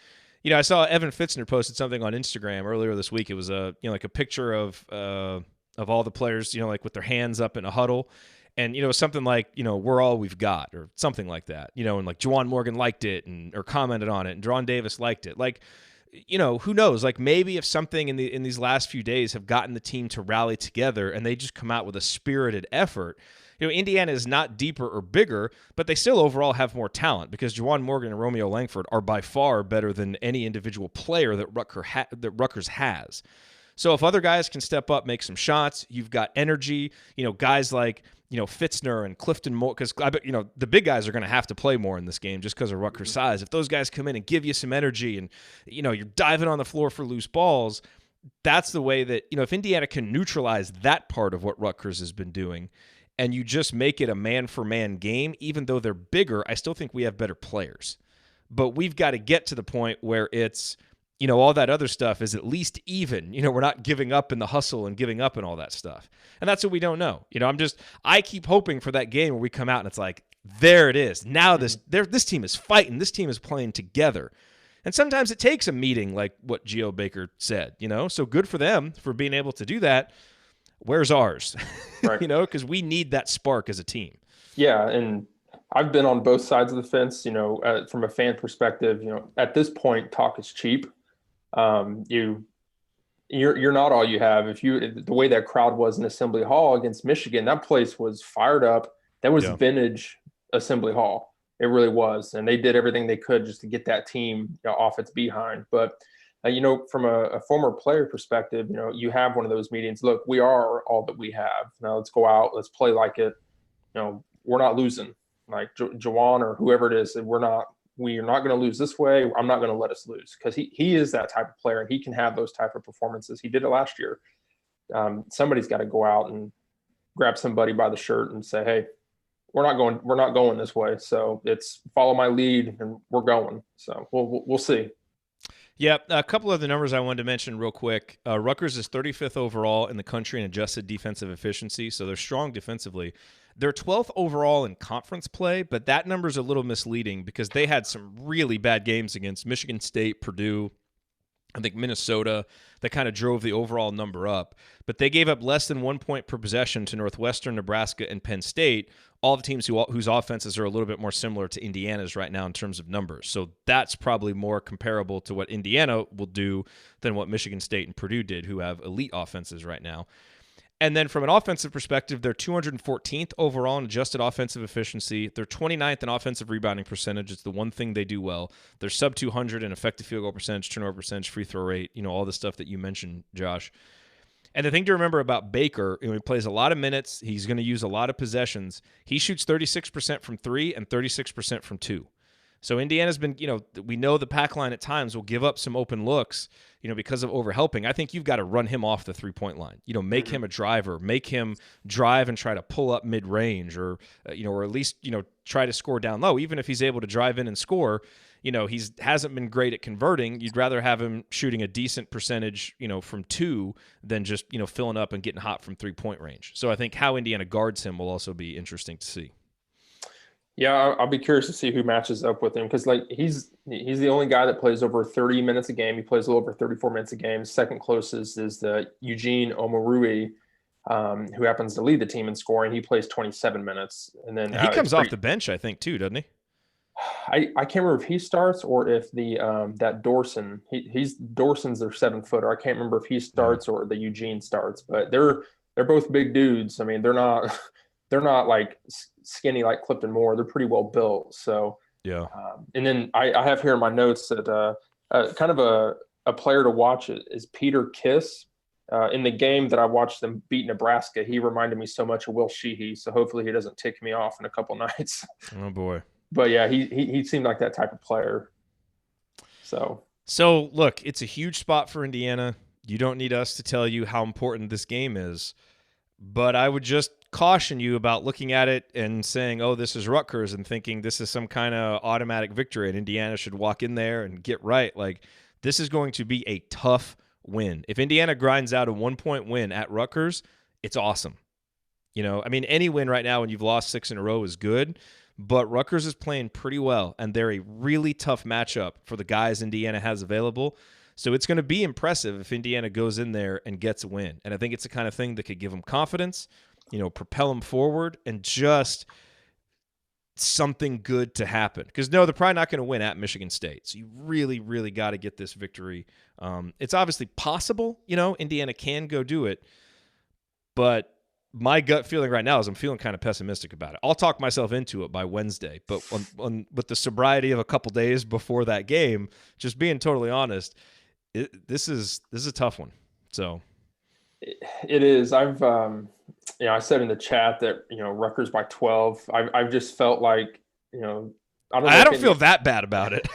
I saw Evan Fitzner posted something on Instagram earlier this week. It was like a picture of all the players, like with their hands up in a huddle. And, something like, we're all we've got, or something like that, and like Juwan Morgan liked it or commented on it, and Drawn Davis liked it. Like, who knows? Like maybe if something in these last few days have gotten the team to rally together and they just come out with a spirited effort. Indiana is not deeper or bigger, but they still overall have more talent, because Juwan Morgan and Romeo Langford are by far better than any individual player that Rutgers has. So if other guys can step up, make some shots, you've got energy, guys like, Fitzner and Clifton Moore, because I bet, the big guys are going to have to play more in this game just because of Rutgers' size. If those guys come in and give you some energy and, you're diving on the floor for loose balls, that's the way that, if Indiana can neutralize that part of what Rutgers has been doing and you just make it a man-for-man game, even though they're bigger, I still think we have better players. But we've got to get to the point where it's, all that other stuff is at least even. We're not giving up in the hustle and giving up and all that stuff. And that's what we don't know. I keep hoping for that game where we come out and it's like, there it is. Now this team is fighting. This team is playing together. And sometimes it takes a meeting like what Geo Baker said, so good for them for being able to do that. Where's ours?
Right.
Because we need that spark as a team.
Yeah, and I've been on both sides of the fence, from a fan perspective, at this point, talk is cheap. You're not all you have. The way that crowd was in Assembly Hall against Michigan, that place was fired up. That was vintage Assembly Hall. It really was. And they did everything they could just to get that team off its behind. But, from a former player perspective, you have one of those meetings. Look, we are all that we have. Now let's go out. Let's play like it. We're not losing. Like Jawan or whoever it is, we are not going to lose this way. I'm not going to let us lose, because he is that type of player and he can have those type of performances. He did it last year. Somebody's got to go out and grab somebody by the shirt and say, hey, we're not going this way. So it's follow my lead and we're going. So we'll see.
Yeah, a couple of the numbers I wanted to mention real quick. Rutgers is 35th overall in the country in adjusted defensive efficiency, so they're strong defensively. They're 12th overall in conference play, but that number's a little misleading because they had some really bad games against Michigan State, Purdue, I think Minnesota, that kind of drove the overall number up. But they gave up less than 1 point per possession to Northwestern, Nebraska, and Penn State, all the teams whose offenses are a little bit more similar to Indiana's right now in terms of numbers. So that's probably more comparable to what Indiana will do than what Michigan State and Purdue did, who have elite offenses right now. And then from an offensive perspective, they're 214th overall in adjusted offensive efficiency. They're 29th in offensive rebounding percentage. It's the one thing they do well. They're sub 200 in effective field goal percentage, turnover percentage, free throw rate, all the stuff that you mentioned, Josh. And the thing to remember about Baker, he plays a lot of minutes. He's going to use a lot of possessions. He shoots 36% from 3 and 36% from 2. So Indiana's been, we know the pack line at times will give up some open looks, because of overhelping. I think you've got to run him off the three-point line. Make him a driver, make him drive and try to pull up mid-range, or or at least try to score down low. Even if he's able to drive in and score, he hasn't been great at converting. You'd rather have him shooting a decent percentage, from 2 than just filling up and getting hot from 3-point range. So I think how Indiana guards him will also be interesting to see.
Yeah, I'll be curious to see who matches up with him, because he's the only guy that plays over 30 minutes a game. He plays a little over 34 minutes a game. Second closest is the Eugene Omorui, who happens to lead the team in scoring. He plays 27 minutes, and then
he comes off the bench, I think, too, doesn't he?
I can't remember if he starts or if the that Dorson. Dorson's their 7-footer. I can't remember if he starts or the Eugene starts, but they're both big dudes. I mean, they're not like skinny like Clifton Moore. They're pretty well built. So
yeah.
And then I have here in my notes that kind of a player to watch is Peter Kiss. In the game that I watched them beat Nebraska, he reminded me so much of Will Sheehy. So hopefully he doesn't tick me off in a couple nights.
Oh boy.
But yeah, he seemed like that type of player. So
look, it's a huge spot for Indiana. You don't need us to tell you how important this game is, but I would just caution you about looking at it and saying, oh, this is Rutgers, and thinking this is some kind of automatic victory and Indiana should walk in there and get right. Like, this is going to be a tough win. If Indiana grinds out a 1-point win at Rutgers, it's awesome. Any win right now when you've lost 6 in a row is good, but Rutgers is playing pretty well, and they're a really tough matchup for the guys Indiana has available. So it's going to be impressive if Indiana goes in there and gets a win. And I think it's the kind of thing that could give them confidence, propel them forward, and just something good to happen. Because, no, they're probably not going to win at Michigan State. So you really, really got to get this victory. It's obviously possible, Indiana can go do it. But my gut feeling right now is I'm feeling kind of pessimistic about it. I'll talk myself into it by Wednesday. But with the sobriety of a couple days before that game, just being totally honest, this is a tough one. So
it is. I've I said in the chat that Rutgers by 12. I've just felt like
I don't feel that bad about it.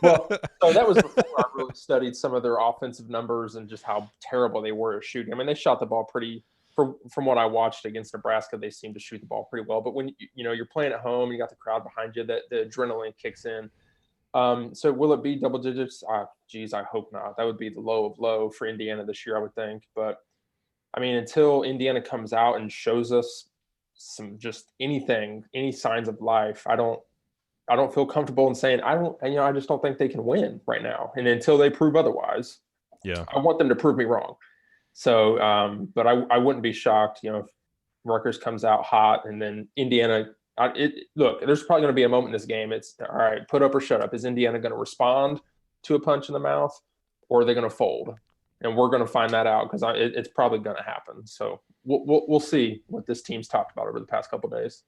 Well, so that was before I really studied some of their offensive numbers and just how terrible they were at shooting. I mean, they shot the ball pretty. From what I watched against Nebraska, they seemed to shoot the ball pretty well. But when you're playing at home, you got the crowd behind you, that the adrenaline kicks in. So will it be double digits? Geez, I hope not. That would be the low of low for Indiana this year, I would think. But I mean, until Indiana comes out and shows us some just anything, any signs of life, I don't feel comfortable in saying I just don't think they can win right now. And until they prove otherwise, I want them to prove me wrong. So, but I wouldn't be shocked, if Rutgers comes out hot and then Indiana. Look, there's probably going to be a moment in this game. It's all right, put up or shut up. Is Indiana going to respond to a punch in the mouth, or are they going to fold? And we're going to find that out because it's probably going to happen. So we'll see what this team's talked about over the past couple of days.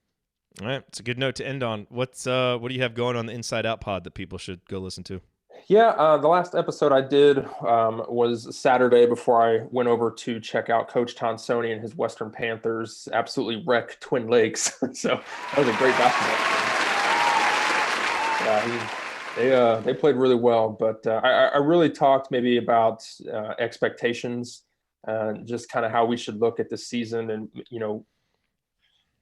All right, it's a good note to end on. What do you have going on the Inside Out pod that people should go listen to?
Yeah, the last episode I did was Saturday before I went over to check out Coach Tonsoni and his Western Panthers absolutely wreck Twin Lakes. So that was a great basketball game. They played really well, but I really talked maybe about expectations, just kind of how we should look at this season and,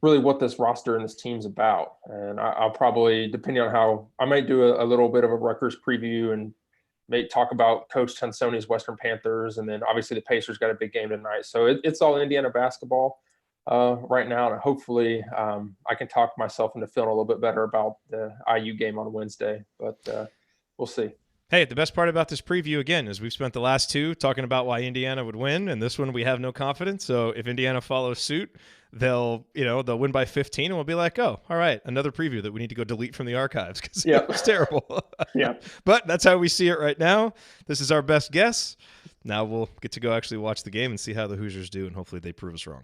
really what this roster and this team's about. And I'll probably, depending on how, I might do a little bit of a Rutgers preview and may talk about Coach Tonsoni's Western Panthers. And then obviously the Pacers got a big game tonight. So it's all Indiana basketball right now. And hopefully I can talk myself into feeling a little bit better about the IU game on Wednesday, but we'll see.
Hey, the best part about this preview, again, is we've spent the last two talking about why Indiana would win, and this one we have no confidence. So if Indiana follows suit, they'll win by 15, and we'll be like, oh, all right, another preview that we need to go delete from the archives because it was terrible.
Yeah.
But that's how we see it right now. This is our best guess. Now we'll get to go actually watch the game and see how the Hoosiers do, and hopefully they prove us wrong.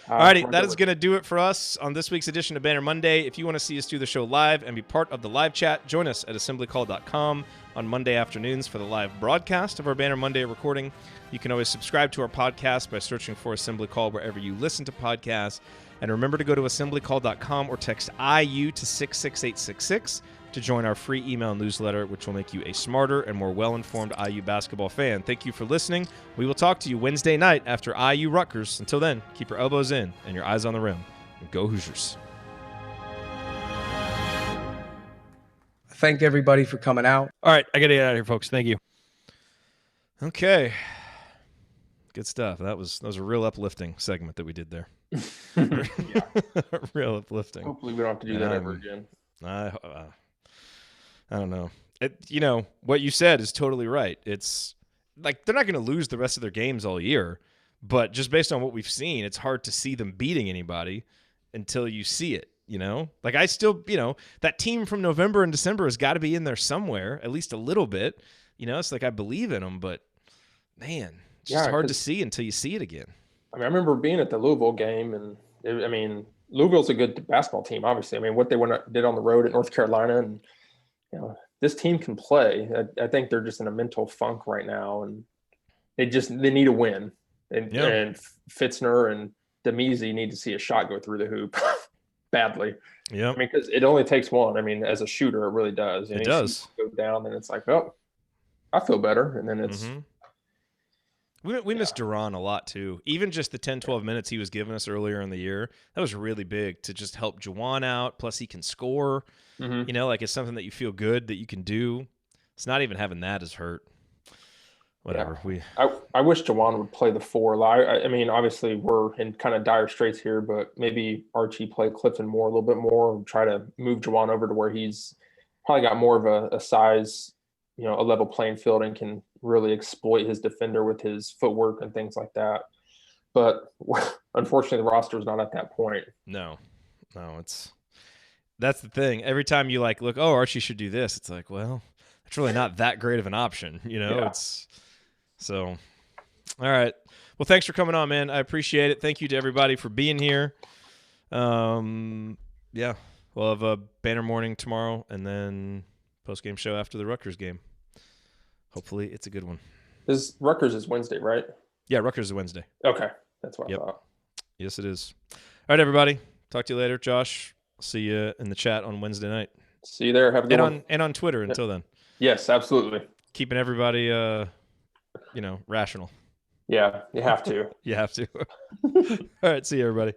All righty, that is going to do it for us on this week's edition of Banner Monday. If you want to see us do the show live and be part of the live chat, join us at assemblycall.com on Monday afternoons for the live broadcast of our Banner Monday recording. You can always subscribe to our podcast by searching for Assembly Call wherever you listen to podcasts. And remember to go to assemblycall.com or text IU to 66866 to join our free email newsletter, which will make you a smarter and more well-informed IU basketball fan. Thank you for listening. We will talk to you Wednesday night after IU Rutgers. Until then, keep your elbows in and your eyes on the rim. And go Hoosiers.
Thank everybody for coming out.
All right, I got to get out of here, folks. Thank you. Okay. Good stuff. That was a real uplifting segment that we did there. Real uplifting.
Hopefully we don't have to do that ever again.
I don't know. What you said is totally right. It's like they're not going to lose the rest of their games all year, but just based on what we've seen, it's hard to see them beating anybody until you see it, Like I still, that team from November and December has got to be in there somewhere, at least a little bit. It's like I believe in them, but man, it's just hard to see until you see it again.
I remember being at the Louisville game, and Louisville's a good basketball team, obviously. What they did on the road at North Carolina, and this team can play. I think they're just in a mental funk right now, and they need a win. And Fitzner and Demezi need to see a shot go through the hoop badly. Yeah, because it only takes one. As a shooter, it really does.
It does
go down, and it's like, oh, I feel better, and then it's.
Mm-hmm. We missed Jerod a lot, too. Even just the 10, 12 minutes he was giving us earlier in the year, that was really big to just help Juwan out. Plus, he can score. Mm-hmm. It's something that you feel good that you can do. It's not even having that as hurt. Whatever.
Yeah. I wish Juwan would play the 4. Obviously, we're in kind of dire straits here, but maybe Archie play Clifton Moore a little bit more and try to move Juwan over to where he's probably got more of a size, a level playing field and can really exploit his defender with his footwork and things like that. But unfortunately, the roster is not at that point.
No, that's the thing. Every time you look, oh, Archie should do this. It's like, well, it's really not that great of an option. It's so. All right. Well, thanks for coming on, man. I appreciate it. Thank you to everybody for being here. We'll have a banner morning tomorrow and then post-game show after the Rutgers game. Hopefully it's a good one.
Rutgers is Wednesday, right?
Yeah, Rutgers is Wednesday.
Okay. That's what I thought.
Yes, it is. All right, everybody. Talk to you later. Josh, I'll see you in the chat on Wednesday night.
See you there. Have a good one.
And on Twitter until then.
Yes, absolutely.
Keeping everybody, rational.
Yeah, you have to.
You have to. All right. See you, everybody.